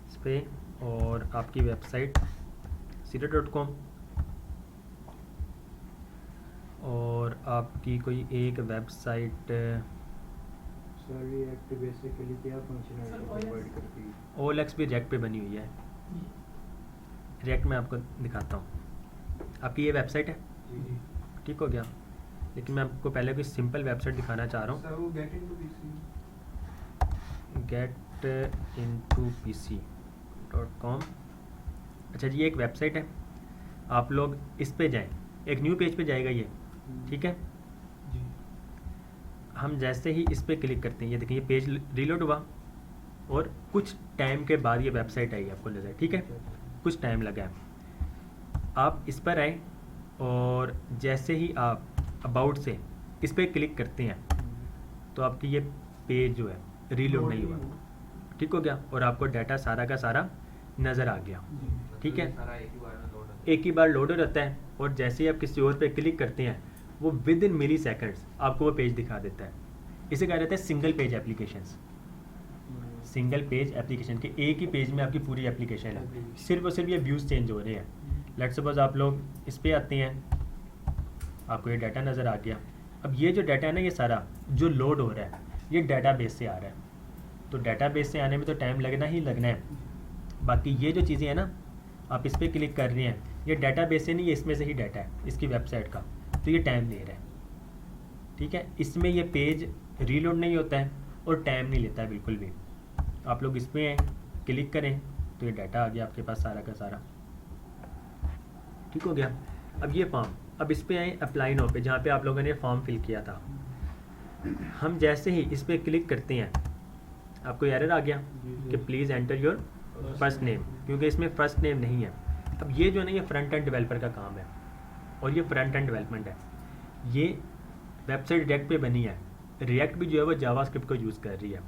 इस पर और आपकी वेबसाइट sira.com और आपकी कोई एक वेबसाइट सर रिएक्ट बेसिकली क्या फंक्शनैलिटी प्रोवाइड करती है? OLX भी रिएक्ट पे बनी हुई है। रिएक्ट में आपको दिखाता हूँ, आपकी ये वेबसाइट है, जी ठीक हो गया। लेकिन मैं आपको पहले कोई सिंपल वेबसाइट दिखाना चाह रहा हूँ, सर वो गेट इनटू पीसी getintopc.com। अच्छा जी, ये एक वेबसाइट है, आप लोग इस पे जाएं, एक न्यू पेज पे जाएगा ये, ठीक है। जी हम जैसे ही इस पे क्लिक करते हैं, ये देखिए ये पेज रीलोड हुआ और कुछ टाइम के बाद ये वेबसाइट आई आपको नजर, ठीक है, कुछ टाइम लगा है। आप इस पर आए और जैसे ही आप अबाउट से इस पर क्लिक करते हैं तो आपकी ये पेज जो है रीलोड नहीं हुआ, ठीक हो गया, और आपको डाटा सारा का सारा नज़र आ गया, ठीक है। एक ही बार लोड हो जाता है और जैसे ही आप किसी और पे क्लिक करते हैं वो विद इन मिली सेकेंड्स आपको वो पेज दिखा देता है। इसे कहा जाता है single page applications. Single page application के एक ही पेज में आपकी पूरी एप्लीकेशन है, सिर्फ और सिर्फ ये व्यूज़ चेंज हो रहे हैं। लेट्स सपोज आप लोग इस पे आते हैं, आपको ये डाटा नज़र आ गया। अब ये जो डाटा है ना, ये सारा जो लोड हो रहा है ये डाटाबेस से आ रहा है, तो डाटाबेस से आने में तो टाइम लगना ही लगना है, बाकी ये जो चीज़ें हैं ना, आप इस पर क्लिक कर रहे हैं, ये डाटा बेस से नहीं, ये इसमें से ही डाटा है इसकी वेबसाइट का, तो ये टाइम ले रहा है। ठीक है, इसमें ये पेज रीलोड नहीं होता है और टाइम नहीं लेता है बिल्कुल भी। आप लोग इस पर क्लिक करें तो ये डाटा आ गया आपके पास सारा का सारा। ठीक हो गया। अब ये फॉर्म, अब इस पर आए अप्लाई नाउ पे, जहाँ पे आप लोगों ने फॉर्म फिल किया था। हम जैसे ही इस पर क्लिक करते हैं, आपको एरर आ गया कि please enter your first name, क्योंकि इसमें फर्स्ट नेम नहीं है। अब ये जो है ना, ये फ्रंट एंड डेवलपर का काम है और ये फ्रंट एंड डेवलपमेंट है। ये वेबसाइट रिएक्ट पे बनी है, रिएक्ट भी जो है वो जावास्क्रिप्ट को यूज़ कर रही है।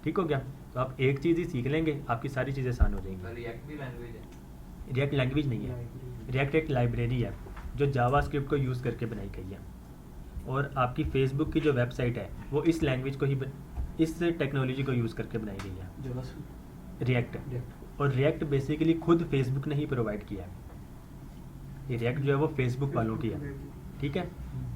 ठीक हो गया। तो आप एक चीज़ ही सीख लेंगे, आपकी सारी चीज़ें आसान हो जाएंगी। रिएक्ट भी लैंग्वेज है? रिएक्ट लैंग्वेज नहीं है, रिएक्ट एक लाइब्रेरी है जो जावास्क्रिप्ट को यूज़ करके बनाई गई है। और आपकी फेसबुक की जो वेबसाइट है वो इस लैंग्वेज को ही इस टेक्नोलॉजी को यूज़ करके बनाई गई है, रिएक्ट। और रिएक्ट बेसिकली खुद फेसबुक ने ही प्रोवाइड किया है। ये रिएक्ट जो है वो फेसबुक वालों की है। ठीक है,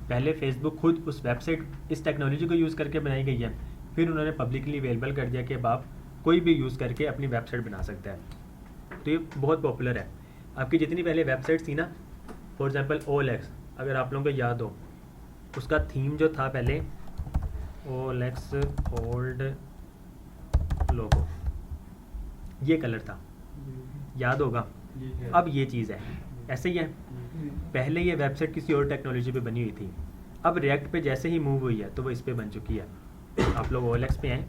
पहले फेसबुक खुद उस वेबसाइट इस टेक्नोलॉजी को यूज़ करके बनाई गई है, फिर उन्होंने पब्लिकली अवेलेबल कर दिया कि अब आप कोई भी यूज़ करके अपनी वेबसाइट बना सकता है। तो ये बहुत पॉपुलर है। आपकी जितनी पहले वेबसाइट थी ना, फॉर एग्जांपल OLX, अगर आप लोगों को याद हो, उसका थीम जो था पहले OLX ओल्ड लोगो, ये कलर था, याद होगा। अब ये चीज़ है, ऐसे ही है। पहले ये वेबसाइट किसी और टेक्नोलॉजी पे बनी हुई थी, अब रिएक्ट पे जैसे ही मूव हुई है तो वो इस पे बन चुकी है। आप लोग OLX पे आए,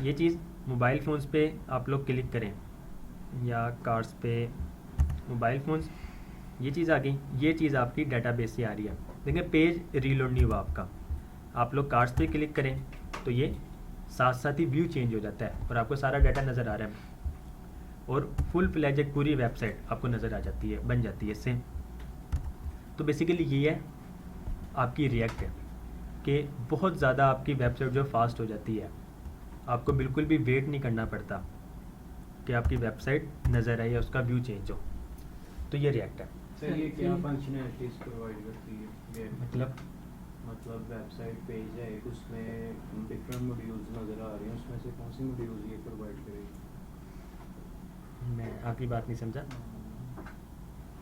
ये चीज़ मोबाइल फ़ोन्स पे आप लोग क्लिक करें या कार्ड्स पे, मोबाइल फ़ोन्स, ये चीज़ आ गई। ये चीज़ आपकी डाटाबेस से आ रही है। देखिए पेज रीलोड नहीं हुआ आपका। आप लोग कार्ड्स पे क्लिक करें तो ये साथ साथ ही व्यू चेंज हो जाता है और आपको सारा डाटा नज़र आ रहा है और फुल फ्लैज एक पूरी वेबसाइट आपको नज़र आ जाती है, बन जाती है इससे। तो बेसिकली ये है आपकी रिएक्ट है कि बहुत ज़्यादा आपकी वेबसाइट जो फास्ट हो जाती है, आपको बिल्कुल भी वेट नहीं करना पड़ता कि आपकी वेबसाइट नज़र आए या उसका व्यू चेंज हो। तो ये रिएक्ट है। सर ये क्या फंक्शनैलिटीज प्रोवाइड करती है ये? मतलब वेबसाइट पेज है एक, उसमें डिफरेंट मॉड्यूल्स नज़र आ रहे हैं, उसमें से कौन सी मॉड्यूल्स ये प्रोवाइड करेगी? मैं आपकी बात नहीं समझा।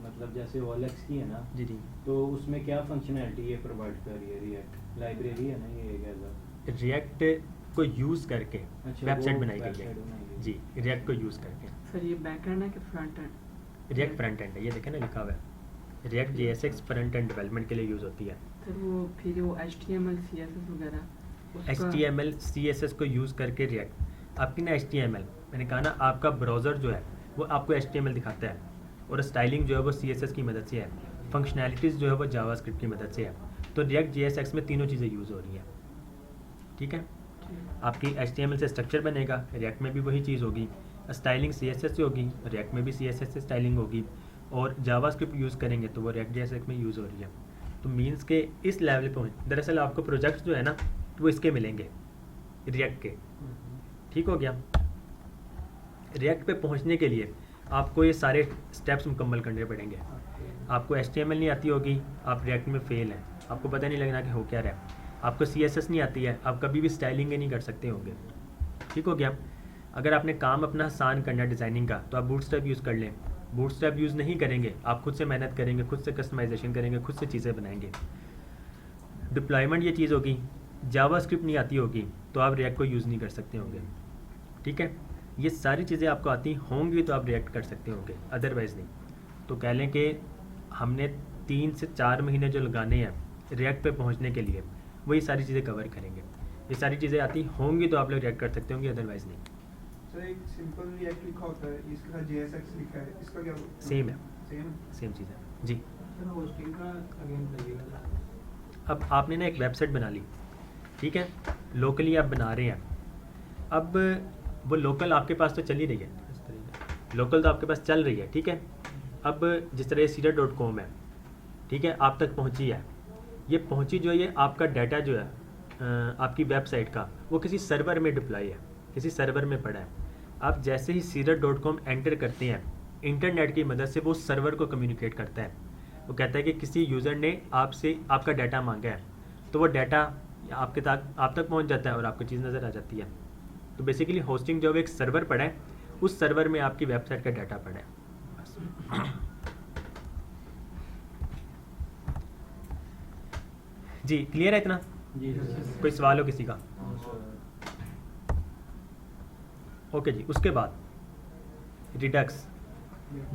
मतलब जैसे OLX की है ना, जी जी, तो उसमें क्या फंक्शनैलिटी ये प्रोवाइड कर रही है? रिएक्ट लाइब्रेरी है ना ये एक ऐसा? रिएक्ट को यूज़ करके अच्छा, वेबसाइट वो बनाई गई वेबसाइट बनाई है। गई। जी, रिएक्ट को यूज़ करके। सर ये बैक एंड है कि front end? React front end है, ये देखें ना लिखा हुआ है, react JSX front end development के लिए यूज़ होती है। सर वो फिर वो HTML CSS वगैरह उसका- HTML CSS को यूज़ करके रिएक्ट, आपकी ना HTML, मैंने कहा ना आपका ब्राउज़र जो है वो आपको HTML दिखाता है और स्टाइलिंग जो है वो CSS की मदद से है, फंक्शनैलिटीज़ जो है वो जावास्क्रिप्ट की मदद से है। तो रिएक्ट JSX में तीनों चीज़ें यूज़ हो रही हैं। ठीक है, आपकी HTML से स्ट्रक्चर बनेगा, रिएक्ट में भी वही चीज़ होगी, स्टाइलिंग CSS से होगी, रिएक्ट में भी CSS से स्टाइलिंग होगी, और जावास्क्रिप्ट यूज़ करेंगे तो वो रिएक्ट JSX में यूज़ हो रही है। तो मीन्स के इस लेवल पे दरअसल आपको प्रोजेक्ट्स जो है ना वो इसके मिलेंगे, रिएक्ट के। ठीक हो गया। रिएक्ट पे पहुंचने के लिए आपको ये सारे स्टेप्स मुकम्मल करने पड़ेंगे। आपको HTML नहीं आती होगी, आप रिएक्ट में फेल हैं, आपको पता नहीं लगना कि हो क्या रहा है। आपको CSS नहीं आती है, आप कभी भी स्टाइलिंग नहीं कर सकते होंगे। ठीक हो गया। अगर आपने काम अपना आसान करना है डिज़ाइनिंग का, तो आप बूटस्ट्रैप यूज़ कर लें। बूटस्ट्रैप यूज़ नहीं करेंगे, आप खुद से मेहनत करेंगे, खुद से कस्टमाइजेशन करेंगे, खुद से चीज़ें बनाएंगे। डिप्लॉयमेंट ये चीज़ होगी। जावास्क्रिप्ट नहीं आती होगी तो आप रिएक्ट को यूज़ नहीं कर सकते होंगे। ठीक है, ये सारी चीज़ें आपको आती होंगी तो आप रिएक्ट कर सकते होंगे, अदरवाइज़ नहीं। तो कह लें कि हमने 3 से 4 महीने जो लगाने हैं रिएक्ट पे पहुंचने के लिए, वही सारी चीज़ें कवर करेंगे। ये सारी चीज़ें आती होंगी तो आप लोग रिएक्ट कर सकते होंगे, अदरवाइज़ नहीं। सर एक सिंपल रिएक्ट लिखा होता है, इसके साथ JSX लिखा है, इसका क्या? सेम है, सेम चीज़ है जी। सर होस्टिंग का अगेन लगेगा। अब आपने ना एक वेबसाइट बना ली, ठीक है, लोकली आप बना रहे हैं। अब वो लोकल आपके पास तो चल ही रही है, लोकल तो आपके पास चल रही है, ठीक है। अब जिस तरह Cedar.com है, ठीक है, आप तक पहुंची है। ये पहुंची जो है, ये आपका डाटा जो है आपकी वेबसाइट का, वो किसी सर्वर में डिप्लॉय है, किसी सर्वर में पड़ा है। आप जैसे ही Cedar.com एंटर करते हैं, इंटरनेट की मदद से वो सर्वर को कम्युनिकेट करता है। वो कहता है कि किसी यूज़र ने आपसे आपका डाटा मांगा है, तो वो डाटा आप तक पहुंच जाता है और आपको चीज़ नज़र आ जाती है। तो बेसिकली होस्टिंग जो है एक सर्वर पड़ा है, उस सर्वर में आपकी वेबसाइट का डाटा पड़ा है बस। जी क्लियर है इतना? जी कोई सवाल हो किसी का? ओके जी। उसके बाद Redux,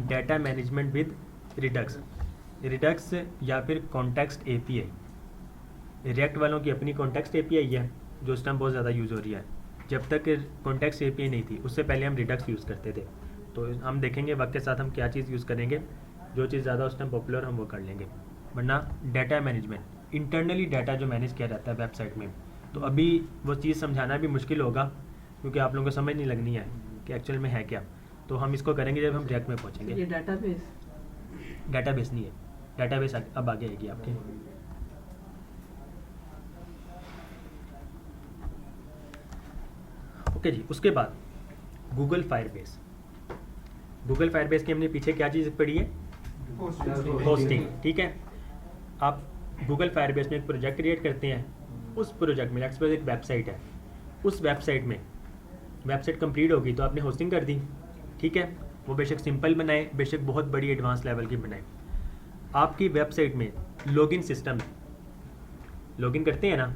data management with Redux या फिर कॉन्टेक्स्ट एपीआई। रिएक्ट वालों की अपनी कॉन्टेक्स्ट एपीआई है जो इस टाइम बहुत ज़्यादा यूज़ हो रही है। जब तक कॉन्टेक्स्ट एपीआई नहीं थी उससे पहले हम रिडक्स यूज़ करते थे। तो हम देखेंगे वक्त के साथ हम क्या चीज़ यूज़ करेंगे, जो चीज़ ज़्यादा उस टाइम पॉपुलर हम वो कर लेंगे। वरना डाटा मैनेजमेंट, इंटरनली डाटा जो मैनेज किया जाता है वेबसाइट में, तो अभी वो चीज़ समझाना भी मुश्किल होगा क्योंकि आप लोगों को समझ नहीं लगनी है कि एक्चुअल में है क्या। तो हम इसको करेंगे जब हम रिएक्ट में ये पहुँचेंगे। डाटाबेस नहीं है, डाटाबेस अब आगे आएगी आपके। ओके जी। उसके बाद गूगल फायरबेस की हमने पीछे क्या चीज़ पढ़ी है? होस्टिंग। ठीक है। आप गूगल फायरबेस में एक प्रोजेक्ट क्रिएट करते हैं। उस प्रोजेक्ट में लेट्स सपोज एक वेबसाइट है, उस वेबसाइट में वेबसाइट कंप्लीट होगी तो आपने होस्टिंग कर दी। ठीक है। वो बेशक सिंपल बनाए, बेशक बहुत बड़ी एडवांस लेवल की बनाए, आपकी वेबसाइट में लॉगिन सिस्टम है। लॉगिन करते हैं ना,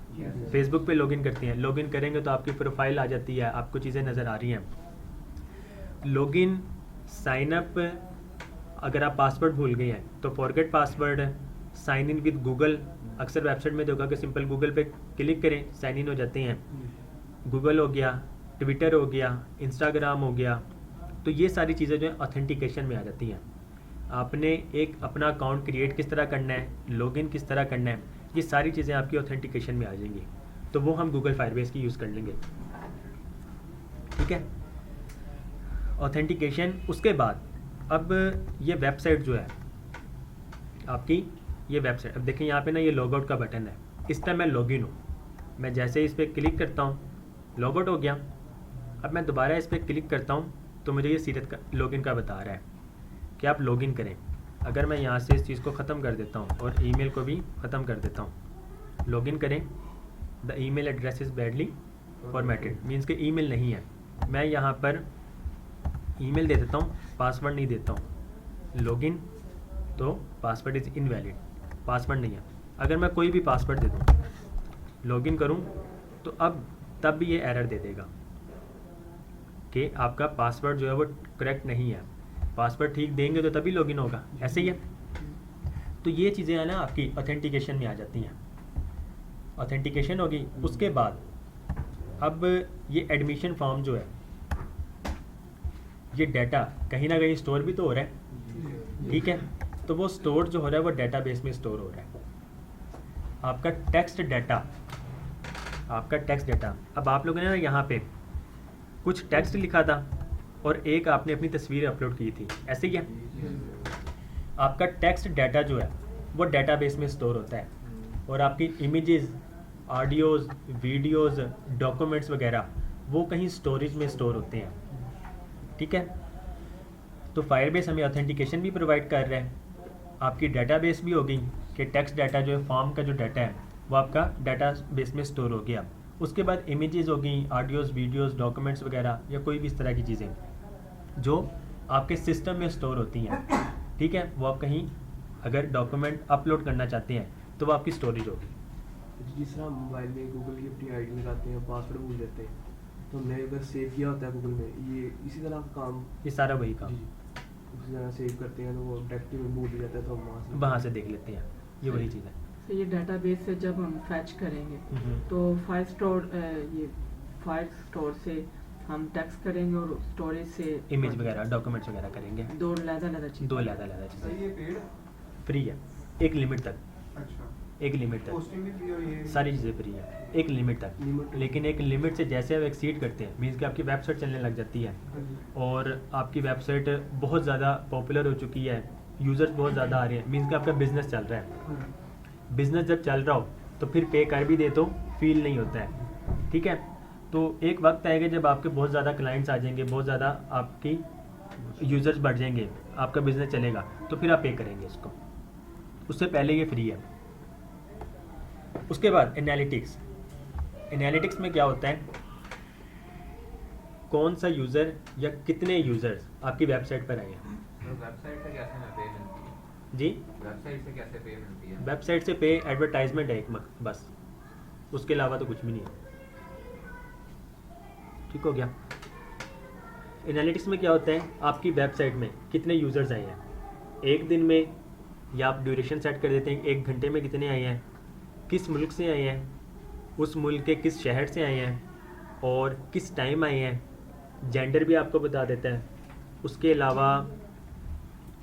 फेसबुक पे लॉगिन करते हैं, लॉगिन करेंगे तो आपकी प्रोफाइल आ जाती है, आपको चीज़ें नज़र आ रही हैं। लॉगिन साइन अप, अगर आप पासवर्ड भूल गए हैं तो forget password, sign in with Google. अक्सर वेबसाइट में देखा कि सिंपल गूगल पे क्लिक करें, साइन इन हो जाते हैं। गूगल हो गया, ट्विटर हो गया, इंस्टाग्राम हो गया। तो ये सारी चीज़ें जो है ऑथेंटिकेशन में आ जाती हैं। आपने एक अपना अकाउंट क्रिएट किस तरह करना है, लॉगिन किस तरह करना है, ये सारी चीज़ें आपकी ऑथेंटिकेशन में आ जाएंगी। तो वो हम गूगल फायरबेस की यूज़ कर लेंगे। ठीक है, ऑथेंटिकेशन। उसके बाद अब ये वेबसाइट जो है आपकी, ये वेबसाइट, अब देखिए यहाँ पे ना ये लॉग आउट का बटन है। इस टाइम मैं लॉगिन हूँ, मैं जैसे ही इस पर क्लिक करता हूँ लॉग आउट हो गया। अब मैं दोबारा इस पर क्लिक करता हूँ तो मुझे ये सीरत का लॉगिन का बता रहा है कि आप लॉगिन करें। अगर मैं यहाँ से इस चीज़ को ख़त्म कर देता हूँ और ईमेल को भी ख़त्म कर देता हूँ, लॉगिन करें। The email address is badly formatted, means के ईमेल नहीं है। मैं यहाँ पर ईमेल दे देता हूँ, पासवर्ड नहीं देता हूँ। लॉगिन तो पासवर्ड इज़ इनवैलिड, पासवर्ड नहीं है। अगर मैं कोई भी पासवर्ड दे दूँ, लॉगिन करूँ, तो अब तब भी ये एरर दे देगा कि आपका पासवर्ड जो है वो करेक्ट नहीं है। पासवर्ड ठीक देंगे तो तभी लॉगिन होगा, ऐसे ही है। तो ये चीज़ें है ना आपकी ऑथेंटिकेशन में आ जाती हैं। ऑथेंटिकेशन होगी। उसके बाद अब ये एडमिशन फॉर्म जो है, ये डाटा कहीं ना कहीं स्टोर भी तो हो रहा है। ठीक है, तो वो स्टोर जो हो रहा है वो डेटाबेस में स्टोर हो रहा है। आपका टेक्स्ट डाटा, अब आप लोगों ने ना यहाँ पे कुछ टेक्स्ट लिखा था और एक आपने अपनी तस्वीर अपलोड की थी, ऐसे ही है। आपका टेक्स्ट डाटा जो है वो डेटाबेस में स्टोर होता है और आपकी इमेजेस, ऑडियोज़, वीडियोज़, डॉक्यूमेंट्स वगैरह वो कहीं स्टोरेज में स्टोर होते हैं। ठीक है, तो फायरबेस हमें ऑथेंटिकेशन भी प्रोवाइड कर रहा है। आपकी डेटाबेस भी होगी कि टेक्स्ट डाटा जो है, फॉर्म का जो डाटा है वो आपका डेटाबेस में स्टोर हो गया। उसके बाद इमेजेस होगी, ऑडियोज़, वीडियोज़, डॉक्यूमेंट्स वगैरह या कोई भी इस तरह की चीज़ें जो आपके सिस्टम में स्टोर होती हैं। ठीक है, वो आप कहीं अगर डॉक्यूमेंट अपलोड करना चाहते हैं तो वो आपकी स्टोरेज होगी। जिस तरह हम मोबाइल में गूगल की अपनी आईडी लगाते हैं, पासवर्ड भूल जाते हैं, तो हमने अगर सेव किया होता है गूगल में, ये इसी तरह का काम, ये सारा वही काम, उसी तरह सेव करते हैं तो वो डायरेक्टली में भूल जाता है तो हम वहाँ से देख लेते हैं। ये वही चीज़ है। तो ये डाटाबेस से जब हम फैच करेंगे तो फाइल स्टोर से हम टेक्स्ट करेंगे और स्टोरेज से इमेज वगैरह, डॉक्यूमेंट्स वगैरह करेंगे। दो अलग-अलग चीज़, दो अलग-अलग सर चीज़ें। ये पेड? फ्री है एक लिमिट तक, अच्छा, एक लिमिट तक पोस्टिंग भी फ्री और ये सारी चीज़ें फ्री है एक लिमिट तक। लेकिन एक लिमिट से जैसे आप एक्सीड करते हैं, मीन्स कि आपकी वेबसाइट चलने लग जाती है हाँ जी, और आपकी वेबसाइट बहुत ज़्यादा पॉपुलर हो चुकी है, यूज़र्स बहुत ज़्यादा आ रहे हैं, मीन्स कि आपका बिजनेस चल रहा है। हाँ, बिजनेस जब चल रहा हो तो फिर पे कर भी दे तो फील नहीं होता है। ठीक है, तो एक वक्त आएगा जब आपके बहुत ज़्यादा क्लाइंट्स आ जाएंगे, बहुत ज़्यादा आपकी यूज़र्स बढ़ जाएंगे, आपका बिजनेस चलेगा, तो फिर आप पे करेंगे इसको। उससे पहले ये फ्री है। उसके बाद एनालिटिक्स, एनालिटिक्स में क्या होता है, कौन सा यूज़र या कितने यूज़र्स आपकी वेबसाइट पर आए हैं। तो वेबसाइट से कैसे हमें पे मिलती है? जी, वेबसाइट से कैसे पे मिलती है? वेबसाइट से पे एडवर्टाइजमेंट है एक बस, उसके अलावा तो कुछ भी नहीं है। ठीक हो गया। एनालिटिक्स में क्या होता है, आपकी वेबसाइट में कितने यूज़र्स आए हैं एक दिन में, या आप ड्यूरेशन सेट कर देते हैं 1 घंटे में कितने आए हैं, किस मुल्क से आए हैं, उस मुल्क के किस शहर से आए हैं और किस टाइम आए हैं, जेंडर भी आपको बता देता है। उसके अलावा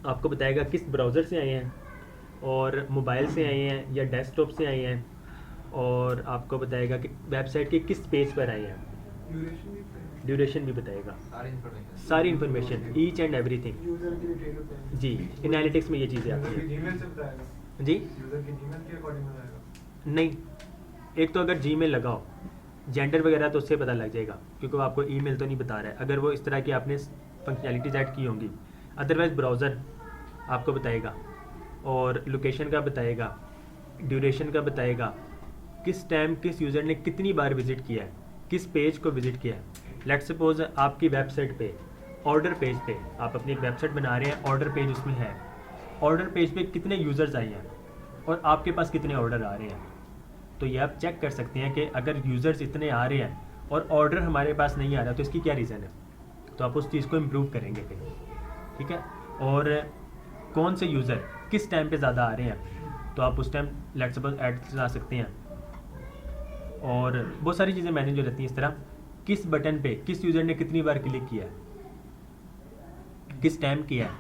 आपको बताएगा किस ब्राउज़र से आए हैं और मोबाइल से आए हैं या डेस्कटॉप से आए हैं, और आपको बताएगा कि वेबसाइट के किस पेज पर आए हैं, ड्यूरेशन भी बताएगा। ड्यूरेशन भी बताएगा, सारी इन्फॉर्मेशन सारी information each and everything. User की डिटेल होता है। जी, एनालिटिक्स में ये चीज़ें आती यूजर हैं। की जीमेल से बताएगा, जी यूजर की जीमेल के अकॉर्डिंग बताएगा। नहीं, एक तो अगर जीमेल लगाओ, जेंडर वगैरह तो उससे पता लग जाएगा क्योंकि वो आपको ईमेल तो नहीं बता रहा है, अगर वो इस तरह की आपने फंक्शनैलिटीज ऐड की होंगी। अदरवाइज ब्राउज़र आपको बताएगा और लोकेशन का बताएगा, ड्यूरेशन का बताएगा, किस टाइम किस यूज़र ने कितनी बार विज़िट किया है, किस पेज को विज़िट किया है। लेट्स सपोज आपकी वेबसाइट पे ऑर्डर पेज पे आप अपनी एक वेबसाइट बना रहे हैं, ऑर्डर पेज उसमें है, ऑर्डर पेज पे कितने यूज़र्स आए हैं और आपके पास कितने ऑर्डर आ रहे हैं। तो ये आप चेक कर सकते हैं कि अगर यूज़र्स इतने आ रहे हैं और ऑर्डर हमारे पास नहीं आ रहा तो इसकी क्या रीज़न है, तो आप उस चीज़ को इम्प्रूव करेंगे फिर। ठीक है, और कौन से यूज़र किस टाइम पे ज़्यादा आ रहे हैं तो आप उस टाइम लेट्स सपोज ऐड चला सकते हैं। और बहुत सारी चीज़ें मैनेज हो जाती हैं इस तरह, किस बटन पे किस यूज़र ने कितनी बार क्लिक किया है, किस टाइम किया है,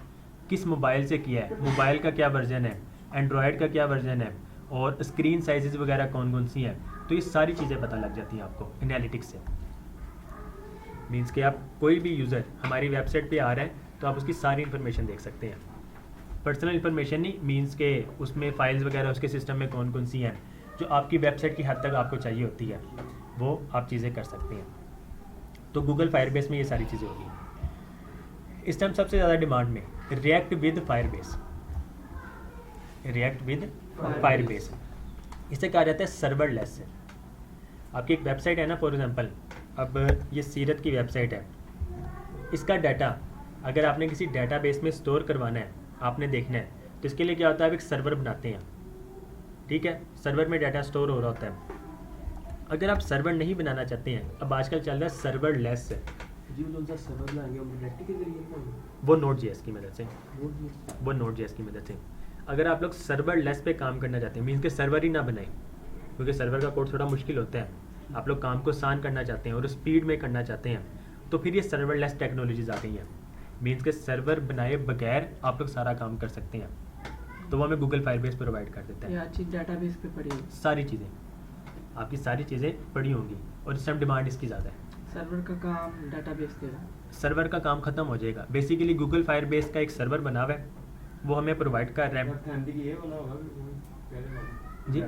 किस मोबाइल से किया है, मोबाइल का क्या वर्जन है, एंड्रॉयड का क्या वर्जन है, और स्क्रीन साइजेस वगैरह कौन कौन सी हैं। तो ये सारी चीज़ें पता लग जाती हैं आपको एनालिटिक्स से। मीन्स कि आप कोई भी यूज़र हमारी वेबसाइट पे आ रहा है तो आप उसकी सारी इन्फॉर्मेशन देख सकते हैं। पर्सनल इन्फॉर्मेशन नहीं, मीन्स के उसमें फाइल्स वगैरह उसके सिस्टम में कौन कौन सी हैं जो आपकी वेबसाइट की हद तक आपको चाहिए होती है, वो आप चीज़ें कर सकते हैं। तो गूगल फायरबेस में ये सारी चीज़ें होगी। इस टाइम सबसे ज़्यादा डिमांड में react with Firebase, react with Firebase, इसे कहा जाता है सर्वरलेस है। आपकी एक वेबसाइट है ना, फॉर एग्जांपल अब ये सीरत की वेबसाइट है, इसका डाटा अगर आपने किसी डेटाबेस में स्टोर करवाना है, आपने देखना है, तो इसके लिए क्या होता है, आप एक सर्वर बनाते हैं। ठीक है, सर्वर में डाटा स्टोर हो रहा होता है। अगर आप सर्वर नहीं बनाना चाहते हैं, अब आजकल चल रहा है सर्वरलेस है, जी वो जो सर्वर बनाएंगे वो डायरेक्ट के जरिए बनाएंगे, वो Node.js की मदद से, नोट वो Node.js की मदद से। अगर आप लोग सर्वरलेस पे काम करना चाहते हैं, मीन्स के सर्वर ही ना बनाएं, क्योंकि सर्वर का कोड थोड़ा मुश्किल होता है, आप लोग काम को आसान करना चाहते हैं और स्पीड में करना चाहते हैं, तो फिर ये सर्वरलेस टेक्नोलॉजीज आ गई हैं। मीन्स के सर्वर बनाए बगैर आप लोग सारा काम कर सकते हैं, तो वो हमें गूगल फायरबेस प्रोवाइड कर देता ये है। अच्छी डेटाबेस पे पड़ी है। सारी चीज़ें, आपकी सारी चीज़ें पड़ी होंगी और इस टाइम डिमांड इसकी ज़्यादा है। सर्वर का काम डेटाबेस दे रहा है। सर्वर का काम ख़त्म हो जाएगा। बेसिकली गूगल फायरबेस का एक सर्वर बना हुआ है, वो हमें प्रोवाइड कर रहा है। ऑथेंटिक ये वाला होगा पहले वाला जी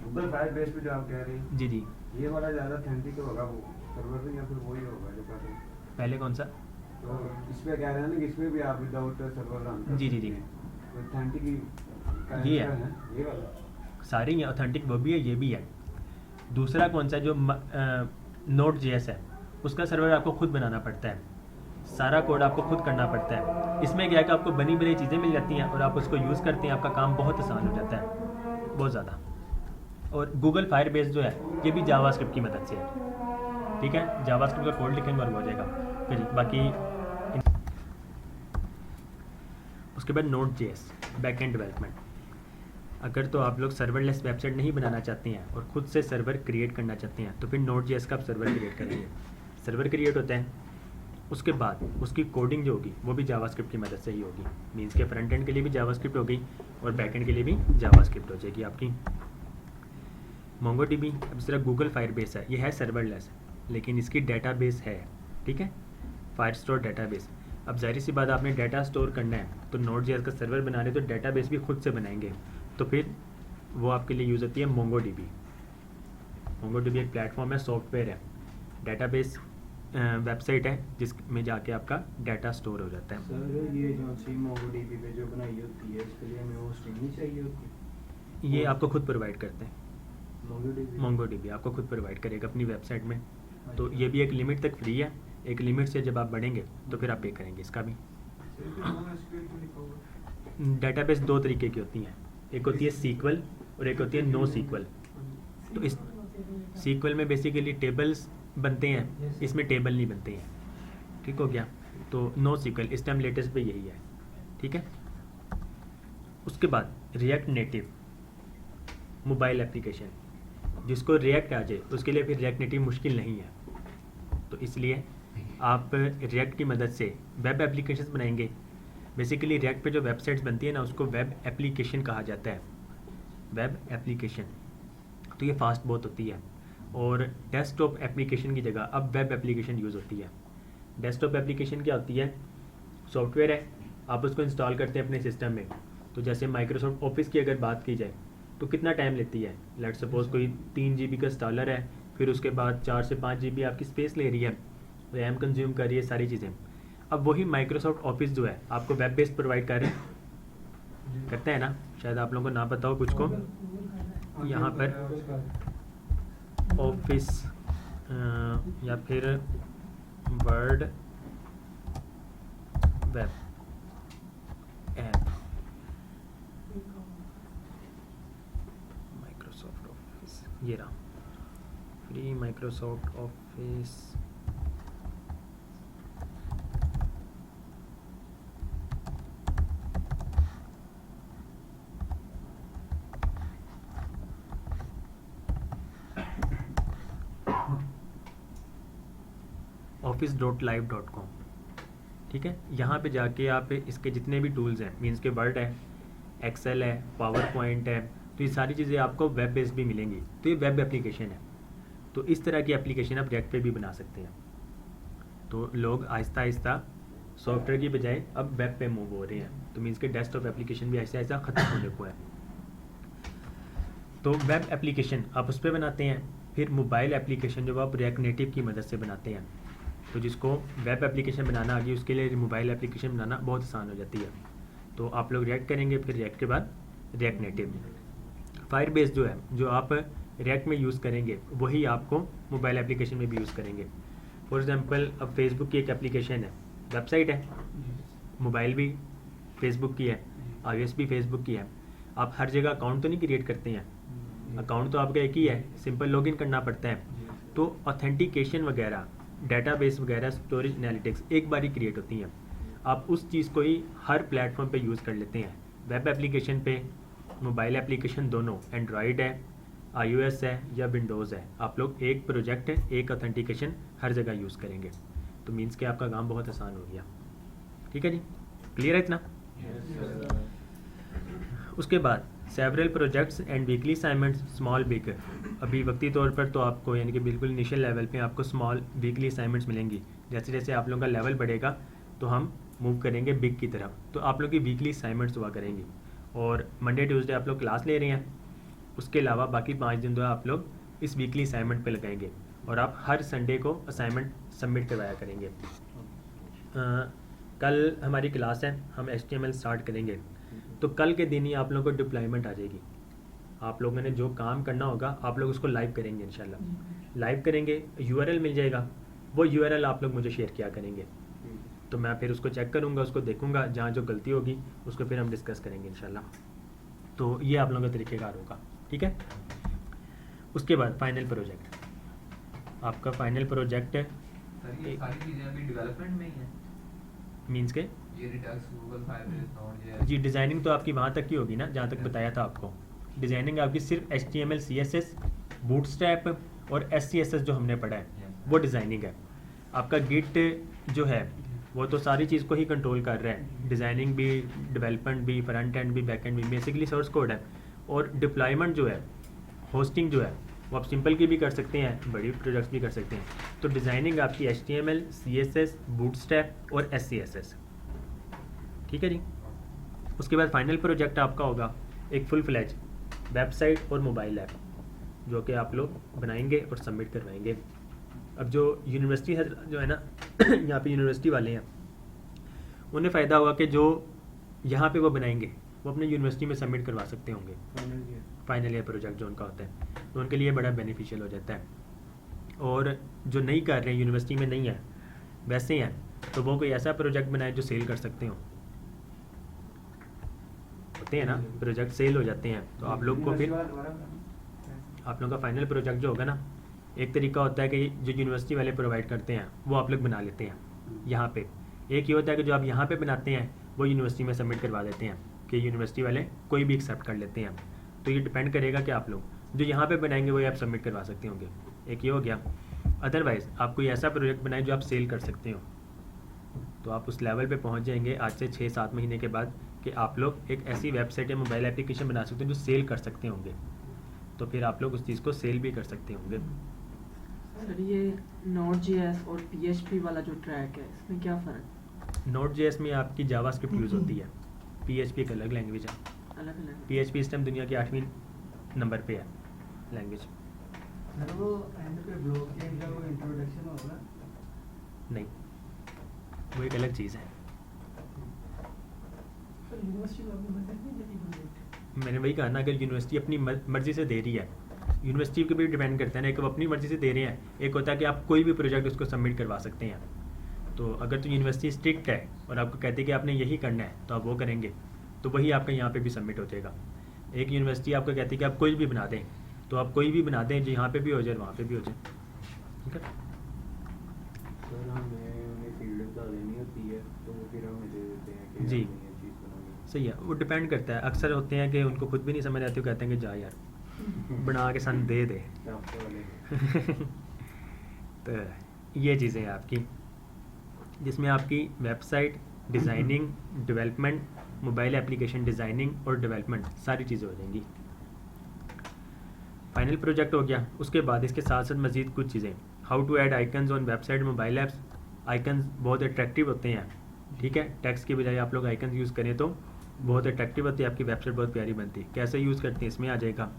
गूगल फायरबेस पे जो आप कह रहे हैं जी जी, ये वाला ज़्यादा ऑथेंटिक होगा, वो सर्वर पे या फिर वही होगा जो कहते हैं। पहले कौन सा? तो इसमें कह रहे हैं ना कि इसमें भी आप विदाउट सर्वर रन कर जी, जी, जी। ऑथेंटिक ये है। ये वाला सारी हैं ऑथेंटिक, वो भी है ये भी है। दूसरा कौन सा जो Node.js है, उसका सर्वर आपको खुद बनाना पड़ता है, सारा कोड आपको खुद करना पड़ता है। इसमें क्या है कि आपको बनी बनाई चीज़ें मिल जाती हैं और आप उसको यूज़ करते हैं, आपका काम बहुत आसान हो जाता है, बहुत ज़्यादा। और गूगल फायरबेस जो है ये भी जावास्क्रिप्ट की मदद से है। ठीक है, जावास्क्रिप्ट का कोड लिखेंगे और हो जाएगा। फिर बाकी उसके बाद Node.js बैकएंड डेवलपमेंट। अगर तो आप लोग सर्वरलेस वेबसाइट नहीं बनाना चाहते हैं और ख़ुद से सर्वर क्रिएट करना चाहते हैं, तो फिर Node.js का आप सर्वर क्रिएट करेंगे। सर्वर क्रिएट होता है, उसके बाद उसकी कोडिंग जो होगी वो भी जावास्क्रिप्ट की मदद से ही होगी। मीन्स के फ्रंट एंड के लिए भी जावास्क्रिप्ट होगी और बैक एंड के लिए भी जावास्क्रिप्ट हो जाएगी आपकी। MongoDB अब इस तरह गूगल फायरबेस है, ये है सर्वरलेस लेकिन इसकी डेटाबेस है। ठीक है, फायरस्टोर डेटाबेस। अब जाहिर सी बात, आपने डाटा स्टोर करना है तो Node.js का सर्वर बना रहे तो डेटाबेस भी खुद से बनाएंगे, तो फिर वो आपके लिए यूज़ होती है MongoDB। MongoDB एक प्लेटफॉर्म है, सॉफ्टवेयर है, डेटाबेस वेबसाइट है जिसमें जाके आपका डाटा स्टोर हो जाता है। सर ये जो सी MongoDB पे जो बनाई होती है इसके लिए हमें होस्टिंग नहीं चाहिए होती? ये आपको खुद प्रोवाइड करते हैं। MongoDB आपको खुद प्रोवाइड करेगा अपनी वेबसाइट में। तो ये भी एक लिमिट तक फ्री है, एक लिमिट से जब आप बढ़ेंगे तो फिर आप पे करेंगे इसका भी। डेटाबेस दो तरीके की होती हैं, एक होती है सीक्वल और एक होती है नो सीक्वल। तो इस सीक्वल में बेसिकली टेबल्स बनते हैं, इसमें टेबल नहीं बनते हैं, ठीक हो गया। तो नो सीक्वल इस टाइम लेटेस्ट पे यही है, ठीक है। उसके बाद रिएक्ट नेटिव मोबाइल एप्लीकेशन, जिसको रिएक्ट आ जाए उसके लिए फिर रिएक्ट नेटिव मुश्किल नहीं है। तो इसलिए आप रिएक्ट की मदद से वेब एप्लीकेशंस बनाएंगे। बेसिकली रिएक्ट पे जो वेबसाइट्स बनती है ना उसको वेब एप्लीकेशन कहा जाता है, वेब एप्लीकेशन। तो ये फास्ट बहुत होती है और डेस्कटॉप एप्लीकेशन की जगह अब वेब एप्लीकेशन यूज़ होती है। डेस्कटॉप एप्लीकेशन क्या होती है, सॉफ्टवेयर है, आप उसको इंस्टॉल करते हैं अपने सिस्टम में। तो जैसे माइक्रोसॉफ्ट ऑफिस की अगर बात की जाए तो कितना टाइम लेती है, लेट्स सपोज कोई 3 GB का इंस्टॉलर है, फिर उसके बाद 4 से 5 GB आपकी स्पेस ले रही है, रैम कंज्यूम कर रही है, सारी चीज़ें। अब वही माइक्रोसॉफ्ट ऑफिस जो है आपको वेब बेस्ड प्रोवाइड कर रहे हैं, करते हैं ना, शायद आप लोगों को ना पता हो कुछ को। यहाँ पर ऑफिस या फिर word web app, Microsoft office, ये रहा फ्री माइक्रोसॉफ्ट ऑफिस। office.live.com, ठीक है। यहाँ पे जाके आप इसके जितने भी टूल्स हैं, मीन्स के वर्ड है, एक्सेल है, पावर पॉइंट है, तो ये सारी चीज़ें आपको वेब बेस्ड भी मिलेंगी। तो ये वेब एप्लीकेशन है। तो इस तरह की एप्लीकेशन आप रिएक्ट पे भी बना सकते हैं। तो लोग आहिस्ता आहिस्ता सॉफ्टवेयर की बजाय अब वेब पे मूव हो रहे हैं। तो मीन्स के डेस्कटॉप एप्लीकेशन भी आहिस्ता आहिस्ता ख़त्म होने को है। तो वेब एप्लीकेशन आप उस पर बनाते हैं, फिर मोबाइल एप्लीकेशन जो आप रिएक्ट नेटिव की मदद से बनाते हैं। तो जिसको वेब एप्लीकेशन बनाना आ गई उसके लिए मोबाइल एप्लीकेशन बनाना बहुत आसान हो जाती है। तो आप लोग रिएक्ट करेंगे, फिर रिएक्ट के बाद रिएक्ट नेटिव। फायरबेस जो है, जो आप रिएक्ट में यूज़ करेंगे वही आपको मोबाइल एप्लीकेशन में भी यूज़ करेंगे। फॉर एग्जांपल अब फेसबुक की एक एप्लीकेशन है, वेबसाइट है, मोबाइल भी फेसबुक की है, iOS भी फेसबुक की है। आप हर जगह अकाउंट तो नहीं क्रिएट करते हैं, अकाउंट तो आपका एक ही है, सिंपल लॉगिन करना पड़ता है। तो ऑथेंटिकेशन वगैरह, डेटाबेस वगैरह, स्टोरेज एनालिटिक्स एक बार ही क्रिएट होती हैं। आप उस चीज़ को ही हर प्लेटफॉर्म पे यूज़ कर लेते हैं, वेब एप्लीकेशन पे, मोबाइल एप्लीकेशन दोनों, एंड्रॉयड है, iOS है या विंडोज़ है, आप लोग एक प्रोजेक्ट है, एक ऑथेंटिकेशन हर जगह यूज़ करेंगे। तो मीन्स कि आपका काम बहुत आसान हो गया। ठीक है जी, क्लियर है इतना? उसके बाद several projects and weekly assignments, small big. अभी वक्ती तौर पर तो आपको यानी कि बिल्कुल इनिशियल लेवल पे आपको स्मॉल वीकली असाइनमेंट्स मिलेंगी। जैसे जैसे आप लोगों का लेवल बढ़ेगा तो हम मूव करेंगे बिग की तरफ। तो आप लोग की वीकली असाइनमेंट्स हुआ करेंगी और मंडे ट्यूसडे आप लोग क्लास ले रहे हैं। उसके अलावा बाकी 5 दिन जो है आप लोग इस वीकली असाइनमेंट पे लगाएंगे और आप हर संडे को असाइनमेंट सबमिट करवाया करेंगे। कल हमारी क्लास है, हम HTML स्टार्ट करेंगे, तो कल के दिन ही आप लोगों को डिप्लॉयमेंट आ जाएगी। आप लोगों ने जो काम करना होगा आप लोग उसको लाइव करेंगे, इंशाल्लाह लाइव करेंगे। URL मिल जाएगा, वो URL आप लोग मुझे शेयर किया करेंगे, तो मैं फिर उसको चेक करूँगा, उसको देखूँगा, जहाँ जो गलती होगी उसको फिर हम डिस्कस करेंगे इंशाल्लाह। तो ये आप लोगों का तरीक़ेकार होगा, ठीक है। उसके बाद फाइनल प्रोजेक्ट, आपका फाइनल प्रोजेक्ट है। सर ये सारी चीज़ें अभी डेवलपमेंट में ही हैं, मीन्स के ये रिडक्स, गूगल फायरबेस, नोड.js। जी, डिज़ाइनिंग तो आपकी वहाँ तक की होगी ना, जहाँ तक बताया था आपको। डिज़ाइनिंग आपकी सिर्फ HTML, CSS, बूटस्ट्रैप और SCSS जो हमने पढ़ा है वो डिज़ाइनिंग है। आपका गिट जो है वो तो सारी चीज़ को ही कंट्रोल कर रहा है, डिज़ाइनिंग भी, डेवलपमेंट भी, फ्रंट एंड भी, बैक एंड भी, बेसिकली सोर्स कोड है। और डिप्लॉयमेंट जो है, होस्टिंग जो है, वो आप सिंपल की भी कर सकते हैं, बड़ी प्रोजेक्ट्स भी कर सकते हैं। तो डिज़ाइनिंग आपकी HTML, CSS, बूटस्ट्रैप और SCSS, ठीक है जी। उसके बाद फाइनल प्रोजेक्ट आपका होगा एक फुल फ्लैज वेबसाइट और मोबाइल ऐप, जो कि आप लोग बनाएंगे और सबमिट करवाएंगे। अब जो यूनिवर्सिटी है जो है ना यहाँ पे यूनिवर्सिटी वाले हैं, उन्हें फ़ायदा हुआ कि जो यहाँ पे वो बनाएंगे वो अपने यूनिवर्सिटी में सबमिट करवा सकते होंगे फाइनल ईयर प्रोजेक्ट जो उनका होता है, तो उनके लिए बड़ा बेनिफिशियल हो जाता है। और जो नहीं कर रहे हैं, यूनिवर्सिटी में नहीं है, वैसे हैं, तो वो कोई ऐसा प्रोजेक्ट बनाए जो सेल कर सकते हो, होते हैं ना प्रोजेक्ट सेल हो जाते हैं। तो आप लोग को फिर आप लोगों का फाइनल प्रोजेक्ट जो होगा ना, एक तरीका होता है कि जो यूनिवर्सिटी वाले प्रोवाइड करते हैं वो आप लोग बना लेते हैं यहाँ पे। एक ये होता है कि जो आप यहाँ पे बनाते हैं वो यूनिवर्सिटी में सबमिट करवा देते हैं कि यूनिवर्सिटी वाले कोई भी एक्सेप्ट कर लेते हैं। तो ये डिपेंड करेगा कि आप लोग जो यहाँ पे बनाएंगे वही आप सबमिट करवा सकते होंगे, एक ये हो गया। अदरवाइज़ आप कोई ऐसा प्रोजेक्ट बनाए जो आप सेल कर सकते हो, तो आप उस लेवल पे पहुँच जाएंगे आज से 6-7 महीने के बाद कि आप लोग एक ऐसी वेबसाइट या मोबाइल एप्लीकेशन बना सकते हो जो सेल कर सकते होंगे, तो फिर आप लोग उस चीज़ को सेल भी कर सकते होंगे। सर ये Node.js और PHP वाला जो ट्रैक है इसमें क्या फ़र्क? Node.js में आपकी जावास्क्रिप्ट यूज़ होती है, PHP एक अलग लैंग्वेज है। अलग अलग PHP इस टाइम दुनिया की 8वीं नंबर पे है लैंग्वेज। सर वो एंड पे ब्लॉकचेन का वो इंट्रोडक्शन होगा? नहीं, वो एक अलग चीज़ है। सर यूनिवर्सिटी वालों ने नहीं देती प्रोजेक्ट। मैंने वही कहा ना, अगर यूनिवर्सिटी अपनी मर्ज़ी से दे रही है, यूनिवर्सिटी के भी डिपेंड करता है ना, एक वो अपनी मर्ज़ी से दे रहे हैं, एक होता है कि आप कोई भी प्रोजेक्ट उसको सबमिट करवा सकते हैं। तो अगर तो यूनिवर्सिटी स्ट्रिक्ट है और आपको कहती है कि आपने यही करना है तो आप वो करेंगे, तो वही आपका यहाँ पे भी सबमिट हो जाएगा। एक यूनिवर्सिटी आपको कहती है कि आप कोई भी बना दें, तो आप कोई भी बना दें जो यहाँ पे भी हो जाए वहाँ पे भी हो जाए, ठीक है। सर हमें उन्हें फील्ड बता देनी होती है तो फिर हमें दे देते हैं कि जी। हमने ये चीज़ बनानी सही है, वो डिपेंड करता है। अक्सर होते हैं कि उनको खुद भी नहीं समझ आती, वो कहते हैं कि जा यार बना के सन दे दे। है आपके वाले। तो ये चीज़ें हैं आपकी, जिसमें आपकी website designing, development, mobile application designing और डेवलपमेंट सारी चीज़ें हो जाएंगी। फाइनल प्रोजेक्ट हो गया। उसके बाद इसके साथ साथ मज़ीद कुछ चीज़ें, how to add icons on website mobile apps. Icons बहुत अट्रैक्टिव होते हैं, ठीक है, टेक्स्ट के बजाय आप लोग आइकन्स यूज़ करें तो बहुत अट्रैक्टिव होती है, आपकी वेबसाइट बहुत प्यारी बनती है। कैसे यूज़ करते हैं इसमें आ जाएगा।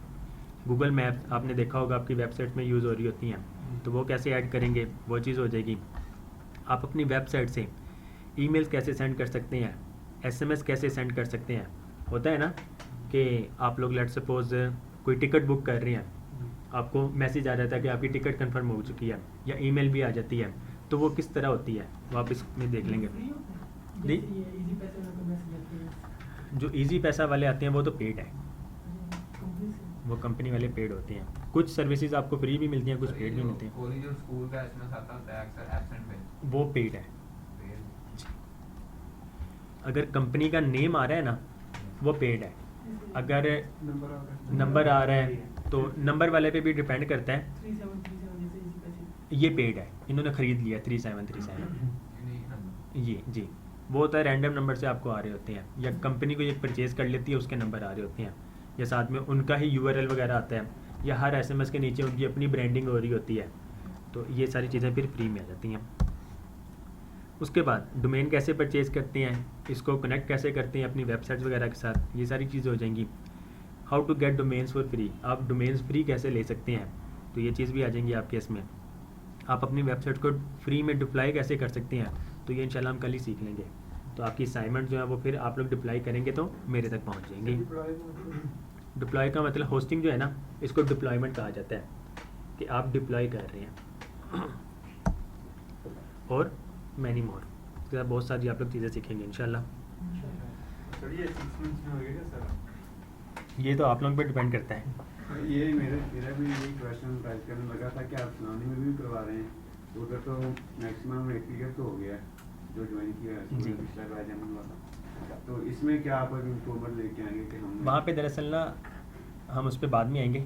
गूगल मैप्स आपने देखा होगा आपकी वेबसाइट में यूज़ हो रही होती हैं, तो वो कैसे ऐड करेंगे वो चीज़ हो जाएगी। आप अपनी वेबसाइट से ईमेल्स कैसे सेंड कर सकते हैं, SMS कैसे सेंड कर सकते हैं। होता है ना कि आप लोग लेट सपोज कोई टिकट बुक कर रहे हैं, आपको मैसेज आ जाता है कि आपकी टिकट कंफर्म हो चुकी है, या ईमेल भी आ जाती है, तो वो किस तरह होती है वो आप इसमें देख लेंगे। फ्री होता है जी। जैसे ये इजी पैसे वाला कोई मैसेज आते हैं जो इजी पैसा वाले आते हैं वो तो पेड है, कंपनी से। वो कंपनी वाले पेड होते हैं। कुछ सर्विसेज आपको फ्री भी मिलती हैं, कुछ पेड भी मिलती हैं, कोई जो स्कूल का एसएमएस आता है अक्सर एब्सेंट में वो पेड है। अगर कंपनी का नेम आ रहा है ना वो पेड है, अगर नंबर आ रहा है तो नंबर वाले पे भी डिपेंड करता है, 3737 जैसे इजी पैसे। ये पेड है, इन्होंने ख़रीद लिया 3737 ये जी, वो होता है रैंडम नंबर से आपको आ रहे होते हैं, या कंपनी को ये परचेज़ कर लेती है उसके नंबर आ रहे होते हैं, या साथ में उनका ही URL वगैरह आता है, या हर SMS के नीचे उनकी अपनी ब्रांडिंग हो रही होती है, तो ये सारी चीज़ें फिर फ्री में आ जाती हैं। उसके बाद डोमेन कैसे परचेज़ करते हैं, इसको कनेक्ट कैसे करते हैं अपनी वेबसाइट्स वगैरह के साथ, ये सारी चीज़ें हो जाएंगी। How to get domains for free, आप डोमेन्स फ्री कैसे ले सकते हैं, तो ये चीज़ भी आ जाएंगी आपके इसमें। आप अपनी वेबसाइट को फ्री में डिप्लॉय कैसे कर सकते हैं, तो ये इंशाल्लाह हम कल ही सीख लेंगे। तो आपकी असाइनमेंट जो है वो फिर आप लोग डिप्लॉय करेंगे तो मेरे तक पहुँच जाएंगी। डिप्लॉय का मतलब होस्टिंग जो है ना, इसको डिप्लॉयमेंट कहा जाता है, कि आप डिप्लॉय कर रहे हैं। और मैनी मोर, इसके साथ बहुत सारी आप लोग चीज़ें सीखेंगे इंशाल्लाह। सर ये 6 मंथ्स में हो गया सर? ये तो आप लोगों पे डिपेंड करता है। ये मेरा भी यही क्वेश्चन राइज करने लगा था कि आप सुनाने में भी करवा रहे हैं, तो उधर तो मैक्सिमम 1 पीरियड तो हो गया है जो ज्वाइन किया है जी। पिछला राजमन वाला, तो इसमें क्या आप अभी इम्प्रूवमेंट लेके आएंगे कि हम वहाँ पे दरअसल ना हम उस पर बाद में आएंगे,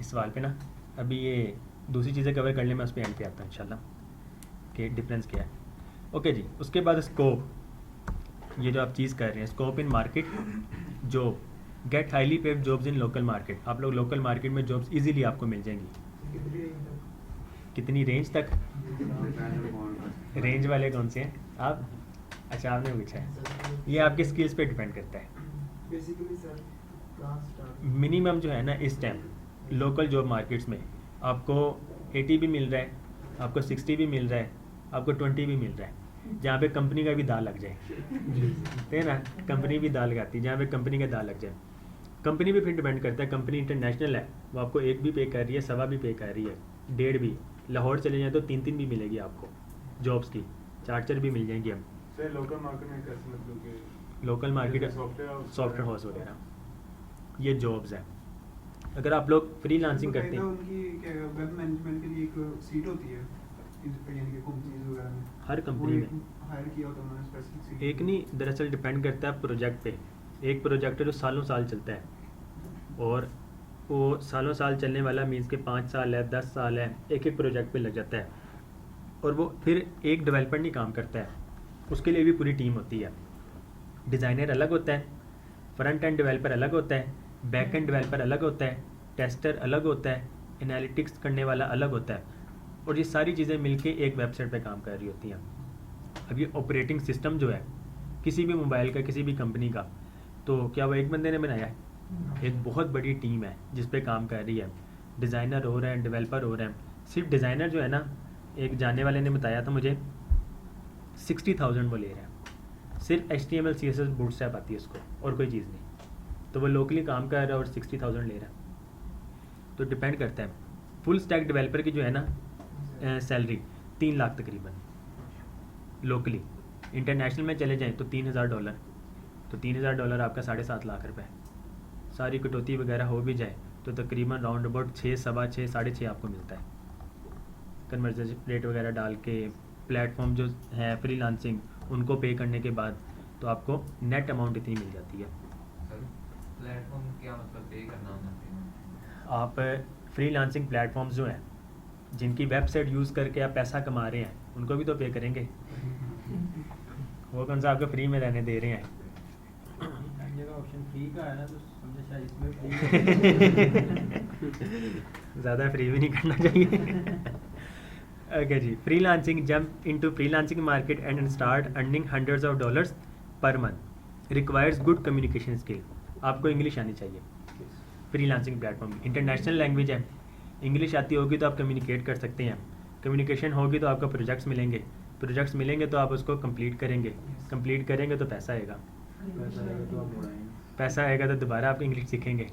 इस सवाल पे ना, अभी ये दूसरी चीज़ें कवर कर लें, मैं उस पर एंड पे आता हूँ इंशाल्लाह कि डिफरेंस क्या है। ओके जी। उसके बाद स्कोप, ये जो आप चीज़ कर रहे हैं, scope in market, job, get highly paid jobs in local market. आप लोग लोकल मार्केट में जॉब्स इजीली आपको मिल जाएंगी। कितनी रेंज तक? रेंज वाले कौन से हैं आप? अच्छा आपने पूछा है, ये आपके स्किल्स पे डिपेंड करता है। Basically sir class start minimum जो है ना इस टाइम लोकल जॉब मार्केट्स में आपको 80 भी मिल रहा है, आपको 60 भी मिल रहा है, आपको 20 भी मिल रहा है। जहाँ पे कंपनी का भी दाल लग जाए, ठीक है ना, कंपनी भी दाल लगाती है जहाँ पे कंपनी का दाल लग जाए। कंपनी भी फिर डिपेंड करता है, कंपनी इंटरनेशनल है, वो आपको 1 भी पे कर रही है, 1.25 भी पे कर रही है, 1.5 भी, लाहौर चले जाए तो 3 भी मिलेगी आपको जॉब्स की, 4 भी मिल जाएंगी। हम सर लोकल मार्केट में कैसे मतलब कि लोकल मार्केट, सॉफ्टवेयर हाउस वगैरह, ये जॉब्स है। अगर आप लोग फ्रीलांसिंग करते हैं, उनकी वेब मैनेजमेंट के लिए एक सीट होती है यानी कि कंपनीज वगैरह में, हर कंपनी में हायर किया होता है उन्होंने स्पेसिफिक सीट। एक नहीं, दरअसल डिपेंड करता है प्रोजेक्ट पे। एक प्रोजेक्ट है जो सालों साल चलता है, और वो सालों साल चलने वाला मीन्स के 5 साल है, 10 साल है, एक एक प्रोजेक्ट पे लग जाता है। और वो फिर एक डेवलपर नहीं काम करता है, उसके लिए भी पूरी टीम होती है। डिज़ाइनर अलग होता है, फ्रंट एंड डेवलपर अलग होता है, बैक एंड डेवलपर अलग होता है, टेस्टर अलग होता है, एनालिटिक्स करने वाला अलग होता है, और ये सारी चीज़ें मिलके एक वेबसाइट पे काम कर रही होती हैं। अब ये ऑपरेटिंग सिस्टम जो है किसी भी मोबाइल का, किसी भी कंपनी का, तो क्या वो एक बंदे ने बनाया है? एक बहुत बड़ी टीम है जिस पे काम कर रही है, डिज़ाइनर हो रहे हैं, डेवलपर हो रहे हैं। सिर्फ डिज़ाइनर जो है ना, एक जानने वाले ने बताया था मुझे 60,000 वो ले रहे हैं, सिर्फ HTML CSS बूटस्ट्रैप आती है उसको, और कोई चीज़ नहीं। तो वो लोकली काम कर रहा है और 60,000 ले रहा है। तो डिपेंड करता है। फुल स्टैक डेवलपर की जो है ना सैलरी 3 लाख तकरीबन लोकली। इंटरनेशनल में चले जाएं तो $3,000, तो $3,000 आपका 7.5 लाख रुपए। सारी कटौती वगैरह हो भी जाए तो तकरीबन राउंड अबाउट 6, 6.25, 6.5 आपको मिलता है। कन्वर्जन रेट वगैरह डाल के प्लेटफॉर्म जो है फ्रीलांसिंग उनको पे करने के बाद तो आपको नेट अमाउंट इतनी मिल जाती है। सर प्लेटफॉर्म क्या मतलब पे करना होता है? आप फ्रीलांसिंग प्लेटफॉर्म्स जो हैं जिनकी वेबसाइट यूज़ करके आप पैसा कमा रहे हैं उनको भी तो पे करेंगे। वो कौन सा आपको फ्री में रहने दे रहे हैं? ऑप्शन फ्री का है ना, तो समझे शायद इसमें फ्री ज़्यादा फ्री भी नहीं करना चाहिए। ओके जी, freelancing jump into freelancing market and start earning hundreds of dollars per month, requires good communication skill. आपको इंग्लिश आनी चाहिए। फ्रीलांसिंग प्लेटफॉर्म इंटरनेशनल लैंग्वेज है, इंग्लिश आती होगी तो आप कम्युनिकेट कर सकते हैं, कम्युनिकेशन होगी तो आपको प्रोजेक्ट्स मिलेंगे, प्रोजेक्ट्स मिलेंगे तो आप उसको कंप्लीट करेंगे, कंप्लीट करेंगे तो पैसा आएगा, पैसा आएगा तो दोबारा आप इंग्लिश सीखेंगे।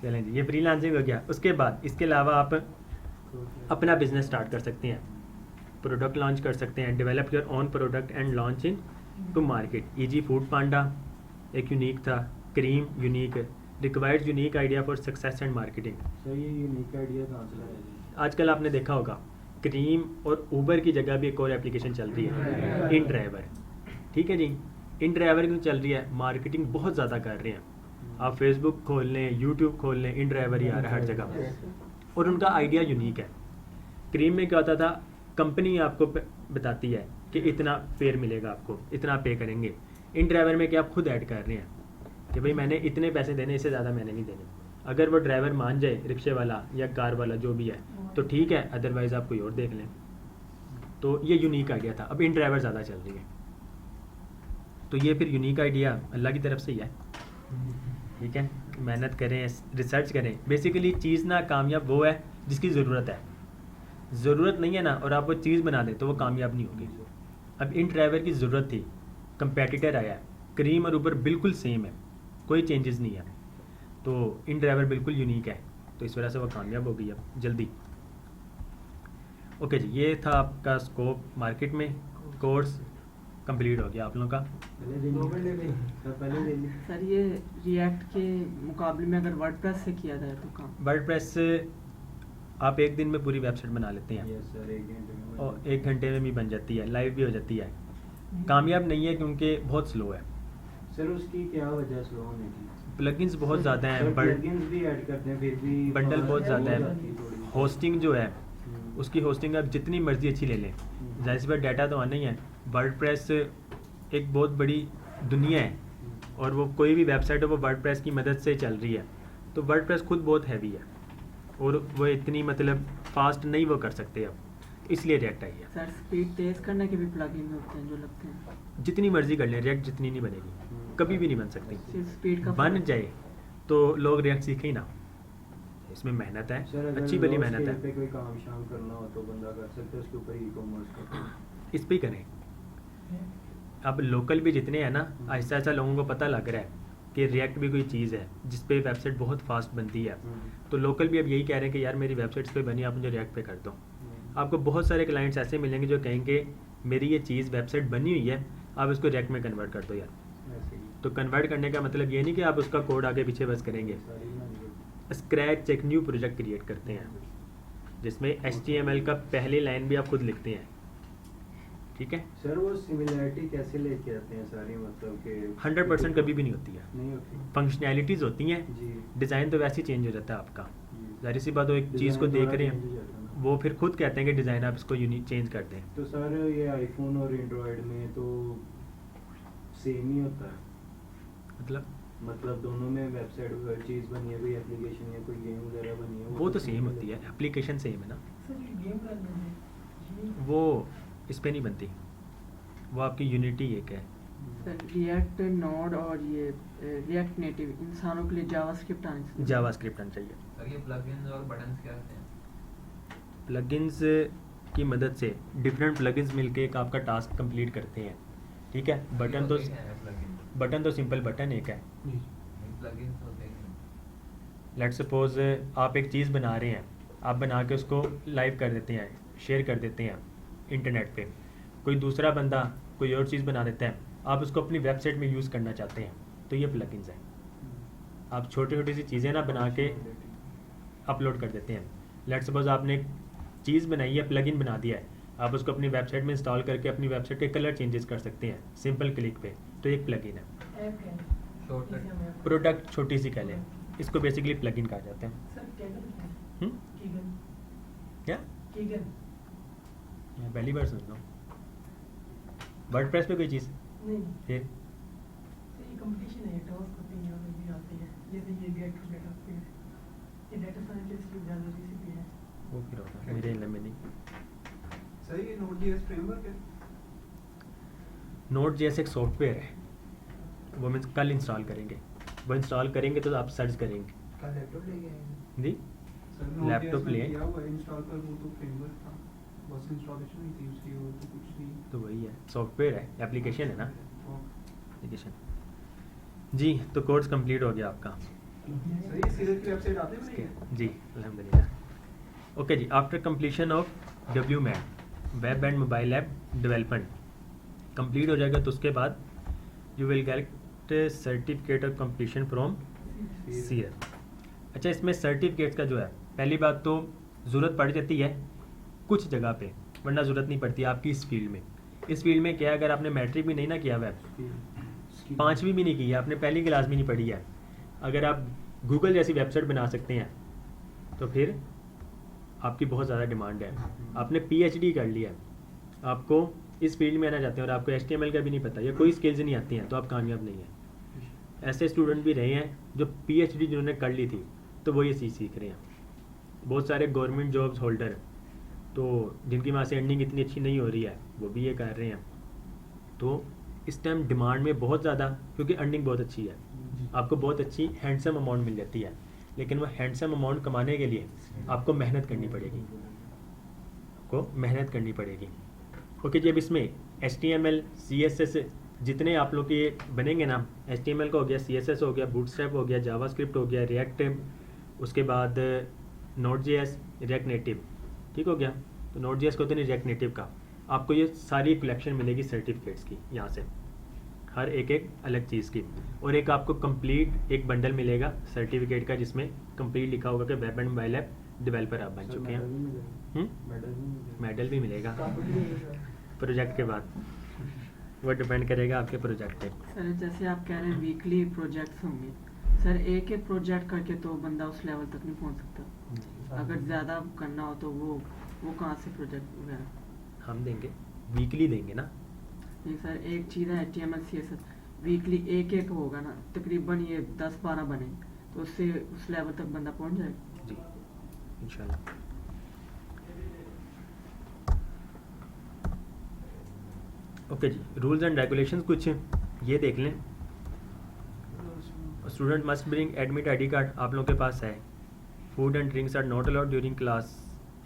चलें जी, ये फ्रीलांसिंग हो गया। उसके बाद इसके अलावा आप अपना बिजनेस स्टार्ट कर सकते हैं, प्रोडक्ट लॉन्च कर सकते हैं, develop your own product and launch in to market. Easy Foodpanda एक यूनिक था, cream unique, requires unique idea for success and marketing. Sir ये यूनिक आइडिया कहाँ से लाया? आजकल आपने देखा होगा क्रीम और ऊबर की जगह भी एक और एप्लीकेशन चल रही है, इन ड्राइवर। ठीक है जी, इन ड्राइवर क्यों चल रही है? मार्केटिंग बहुत ज़्यादा कर रहे हैं। आप फेसबुक खोल लें, यूट्यूब खोल लें, इन ड्राइवर ही आ रहा है हर जगह, और उनका आइडिया यूनिक है। क्रीम में क्या होता था, कंपनी आपको बताती है कि इतना फेयर मिलेगा, आपको इतना पे करेंगे। इन ड्राइवर में क्या आप खुद ऐड कर रहे हैं कि भाई मैंने इतने पैसे देने, इससे ज़्यादा मैंने नहीं देने। अगर वो ड्राइवर मान जाए, रिक्शे वाला या कार वाला जो भी है, तो ठीक है, अदरवाइज़ आप कोई और देख लें। तो ये यूनिक आइडिया था। अब इन ड्राइवर ज़्यादा चल रही है, तो ये फिर यूनिक आइडिया अल्लाह की तरफ से ही है। ठीक है, मेहनत करें, रिसर्च करें। बेसिकली चीज़ ना कामयाब वो है जिसकी ज़रूरत है, ज़रूरत नहीं है ना और आप वो चीज़ बना दें तो वो कामयाब नहीं होगी। अब इन ड्राइवर की ज़रूरत थी, कंपेटिटर आया है, क्रीम और ऊपर बिल्कुल सेम है, कोई चेंजेस नहीं है, तो इन ड्राइवर बिल्कुल यूनिक है, तो इस वजह से वो कामयाब हो गई अब जल्दी। ओके जी, ये था आपका स्कोप मार्केट में। कोर्स कंप्लीट हो गया आप लोगों का। सर ये रिएक्ट के मुकाबले में अगर वर्डप्रेस से किया जाए तो काम? वर्डप्रेस से आप एक दिन में पूरी वेबसाइट बना लेते हैं, यस सर, 1 घंटे में और 1 घंटे में भी बन जाती है, लाइव भी हो जाती है। कामयाब नहीं है क्योंकि बहुत स्लो है, सर उसकी क्या वजह स्लो होने की? प्लगइन्स बहुत ज़्यादा हैं, प्लगइन्स भी ऐड करते हैं फिर भी बंडल बहुत ज़्यादा है, थोड़ी। होस्टिंग जो है उसकी होस्टिंग आप जितनी मर्जी अच्छी ले लें, जाहिर सी बात डाटा तो आना ही है। वर्डप्रेस एक बहुत बड़ी दुनिया है और वो कोई भी वेबसाइट है वो वर्डप्रेस की मदद से चल रही है, तो वर्डप्रेस खुद बहुत हैवी है और वो इतनी मतलब फास्ट नहीं वो कर सकते अब, इसलिए रिएक्ट आई है। सर स्पीड तेज करने के भी प्लगइन होते हैं जो लगते हैं? जितनी मर्जी कर लें, रिएक्ट जितनी नहीं बनेगी, कभी भी नहीं बन सकती। सिर्फ स्पीड का बन जाए तो लोग रिएक्ट सीखे ही ना। इसमें मेहनत है, सर अगर अच्छी भली low मेहनत scale पे है। कोई काम शाम करना हो तो बंदा कर सकता है उसके ऊपर ई कॉमर्स का। इस पे ही करें। अब लोकल भी जितने हैं ना, आहिस्ता आहिस्ता लोगों को पता लग रहा है कि रिएक्ट भी कोई चीज़ है जिस पे वेबसाइट बहुत फास्ट बनती है। तो लोकल भी अब यही कह रहे हैं कि यार मेरी वेबसाइट्स पे बनी, आप मुझे रिएक्ट पे कर दो। आपको बहुत सारे क्लाइंट्स ऐसे मिलेंगे जो कहेंगे मेरी ये चीज़ वेबसाइट बनी हुई है, आप इसको रिएक्ट में कन्वर्ट कर दो यार। ऐसे ही तो कन्वर्ट करने का मतलब ये नहीं कि आप उसका कोड आगे पीछे बस करेंगे, सारी बनानी स्क्रैच एक न्यू प्रोजेक्ट क्रिएट करते हैं जिसमें HTML का पहली लाइन भी आप खुद लिखते हैं, ठीक है। सर वो सिमिलैरिटी कैसे लेके आते हैं सारी, मतलब कि 100% कभी भी नहीं होती है। नहीं होती फंक्शनैलिटीज़ होती हैं, जी। डिज़ाइन तो वैसे ही चेंज हो जाता है आपका। जी। जाहिर सी बात हो, एक चीज़ को Design देख थोड़ा रहे change हो जाता है हैं, ना। वो फिर खुद कहते हैं कि डिज़ाइन आप इसको चेंज कर दें। तो सर ये आईफोन और एंड्रॉयड में तो सेम ही होता है, मतलब दोनों में वेबसाइट चीज़ बनी है, कोई एप्लीकेशन या कोई गेम वगैरह बनी है वो तो सेम होती है, एप्लीकेशन सेम है ना, सर ये गेम रन वो इस पे नहीं बनती, वो आपकी यूनिटी एक है। सर रिएक्ट नोड और ये रिएक्ट नेटिव इंसानों के लिए जावास्क्रिप्ट आने चाहिए। जावास्क्रिप्ट आना चाहिए। सर ये प्लगइन्स और बटन्स क्या होते हैं? प्लगइन्स की मदद से डिफरेंट प्लगइन्स मिलके एक आपका टास्क कंप्लीट करते हैं, ठीक है। बटन तो सिंपल बटन एक है। प्लगइन्स होते हैं। लेट्स सपोज आप एक चीज़ बना रहे हैं, आप बना के उसको लाइव कर देते हैं, शेयर कर देते हैं इंटरनेट पे, कोई दूसरा बंदा कोई और चीज़ बना देता है, आप उसको अपनी वेबसाइट में यूज़ करना चाहते हैं, तो ये प्लगइन्स हैं। आप छोटी छोटी सी चीज़ें ना बना के अपलोड कर देते हैं। लेट्स सपोज आपने एक चीज़ बनाई है, प्लगइन बना दिया है, आप उसको अपनी वेबसाइट में इंस्टॉल करके अपनी वेबसाइट के कलर चेंजेस कर सकते हैं सिंपल क्लिक पे, तो एक प्लगइन है। ऐप क्या है? शॉर्टकट। प्रोडक्ट छोटी सी कह लें, इसको बेसिकली प्लगइन कहा जाता है। सर कैगन क्या है? हम्म? कीगन क्या कीगन मैं पहली बार सुन रहा हूँ। वर्डप्रेस पे कोई चीज़ नहीं फिर सर ये कंपटीशन है, टास्क होते हैं, यहाँ पे भी आते हैं, जैसे ये गेट टू डेटा पे ये डेटा साइंटिस्ट की ज़्यादा रेसिपी है। वो फिर होगा मेरे इल्म में नहीं। सही है। Node.js फ्रेमवर्क है। Node.js एक सॉफ्टवेयर है, वो हम कल इंस्टॉल करेंगे, वो इंस्टॉल करेंगे तो आप सर्च करेंगे कल लैपटॉप लेके आए जी। सर Node.js लैपटॉप मैंने लिए। किया हुआ है इंस्टॉल, पर वो तो फ्रेमवर्क था, बस इंस्टॉलेशन ही थी उसकी, और तो कुछ नहीं। तो वही है, सॉफ्टवेयर है, एप्लीकेशन है ना, एप्लीकेशन जी। तो कोर्स कंप्लीट हो गया आपका। सर ये सीरत की वेबसाइट आते हैं नहीं? जी अल्हम्दुलिल्लाह। ओके जी, after completion of WMAD web and mobile app development complete हो जाएगा, तो उसके बाद you will get certificate of completion from सीयर। अच्छा, इसमें सर्टिफिकेट्स का जो है, पहली बात तो ज़रूरत पड़ जाती है कुछ जगह पे, वरना ज़रूरत नहीं पड़ती आपकी इस फील्ड में। इस फील्ड में क्या है, अगर आपने मैट्रिक भी नहीं ना किया हुआ है, 5वीं भी नहीं की है, आपने पहली क्लास भी नहीं पढ़ी है, अगर आप गूगल जैसी वेबसाइट बना सकते हैं तो फिर आपकी बहुत ज़्यादा डिमांड है। आपने PhD कर लिया है, आपको इस फील्ड में आना चाहते हैं और आपको HTML का भी नहीं पता या कोई स्किल्स नहीं आती हैं, तो आप कामयाब नहीं हैं। ऐसे स्टूडेंट भी रहे हैं जो PhD जिन्होंने कर ली थी तो वो ये सीख रहे हैं। बहुत सारे गवर्नमेंट जॉब्स होल्डर तो जिनकी वहाँ से अर्निंग इतनी अच्छी नहीं हो रही है, वो भी ये कर रहे हैं। तो इस टाइम डिमांड में बहुत ज़्यादा, क्योंकि अर्निंग बहुत अच्छी है, आपको बहुत अच्छी हैंडसम अमाउंट मिल जाती है, लेकिन वो हैंडसम अमाउंट कमाने के लिए आपको मेहनत करनी पड़ेगी, मेहनत करनी पड़ेगी। ओके जी, अब इसमें HTML CSS जितने आप लोग के बनेंगे ना, HTML का हो गया, CSS हो गया, बूटस्ट्रैप हो गया, जावास्क्रिप्ट हो गया, रिएक्ट, उसके बाद Node.js, रिएक्ट नेटिव, ठीक हो गया। तो Node.js को होते हैं रिएक्ट नेटिव का, आपको ये सारी कलेक्शन मिलेगी सर्टिफिकेट्स की, यहाँ से हर एक अलग चीज़ की, और एक आपको कंप्लीट एक बंडल मिलेगा सर्टिफिकेट का जिसमें कंप्लीट लिखा होगा कि web and mobile app developer आप बन चुके हैं। मेडल भी मिलेगा प्रोजेक्ट के बाद, वो डिपेंड करेगा आपके प्रोजेक्ट पे। सर जैसे आप कह रहे हैं वीकली प्रोजेक्ट्स होंगे, सर एक प्रोजेक्ट करके तो बंदा उस लेवल तक नहीं पहुंच सकता, अगर ज़्यादा करना हो तो वो कहाँ से प्रोजेक्ट वगैरह हम देंगे, वीकली देंगे ना। नहीं सर, एक चीज़ है HTML CSS, वीकली एक होगा ना, तकरीबन ये 10-12 बने, तो उससे उस लेवल तक बंदा पहुंच जाएगा जी इंशाल्लाह। ओके जी, रूल्स एंड रेगुलेशंस कुछ ये देख लें। Student must bring admit ID card, आप लोगों के पास है, Food and drinks are not allowed during class.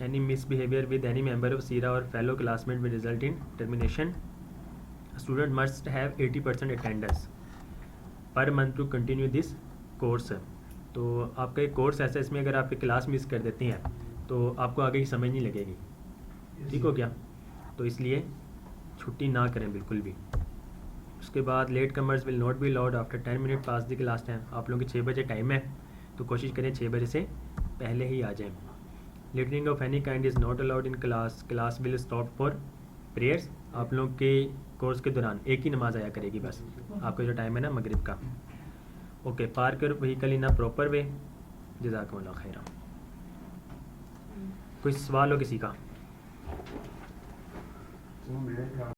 Any misbehavior with any member of SIRA or fellow classmate will result in termination. A student must have 80% attendance per month to continue this course. तो आपका एक course ऐसा है, इसमें अगर आप class miss कर देती हैं तो आपको आगे की समझ नहीं लगेगी, ठीक हो क्या? तो इसलिए छुट्टी ना करें बिल्कुल भी। उसके बाद late comers will not be allowed after 10 minute pass the class time. आप लोगों के 6 बजे टाइम है तो कोशिश करें 6 बजे से पहले ही आ जाएं। Littering of any kind is not allowed in class. Class will stop for prayers. आप लोग के कोर्स के दौरान एक ही नमाज आया करेगी बस, आपका जो टाइम है ना मगरिब का। Okay, park your vehicle in a proper way. जज़ाकुमुल्लाह खैरा। कोई सवाल हो किसी का? वो मेरे ख्याल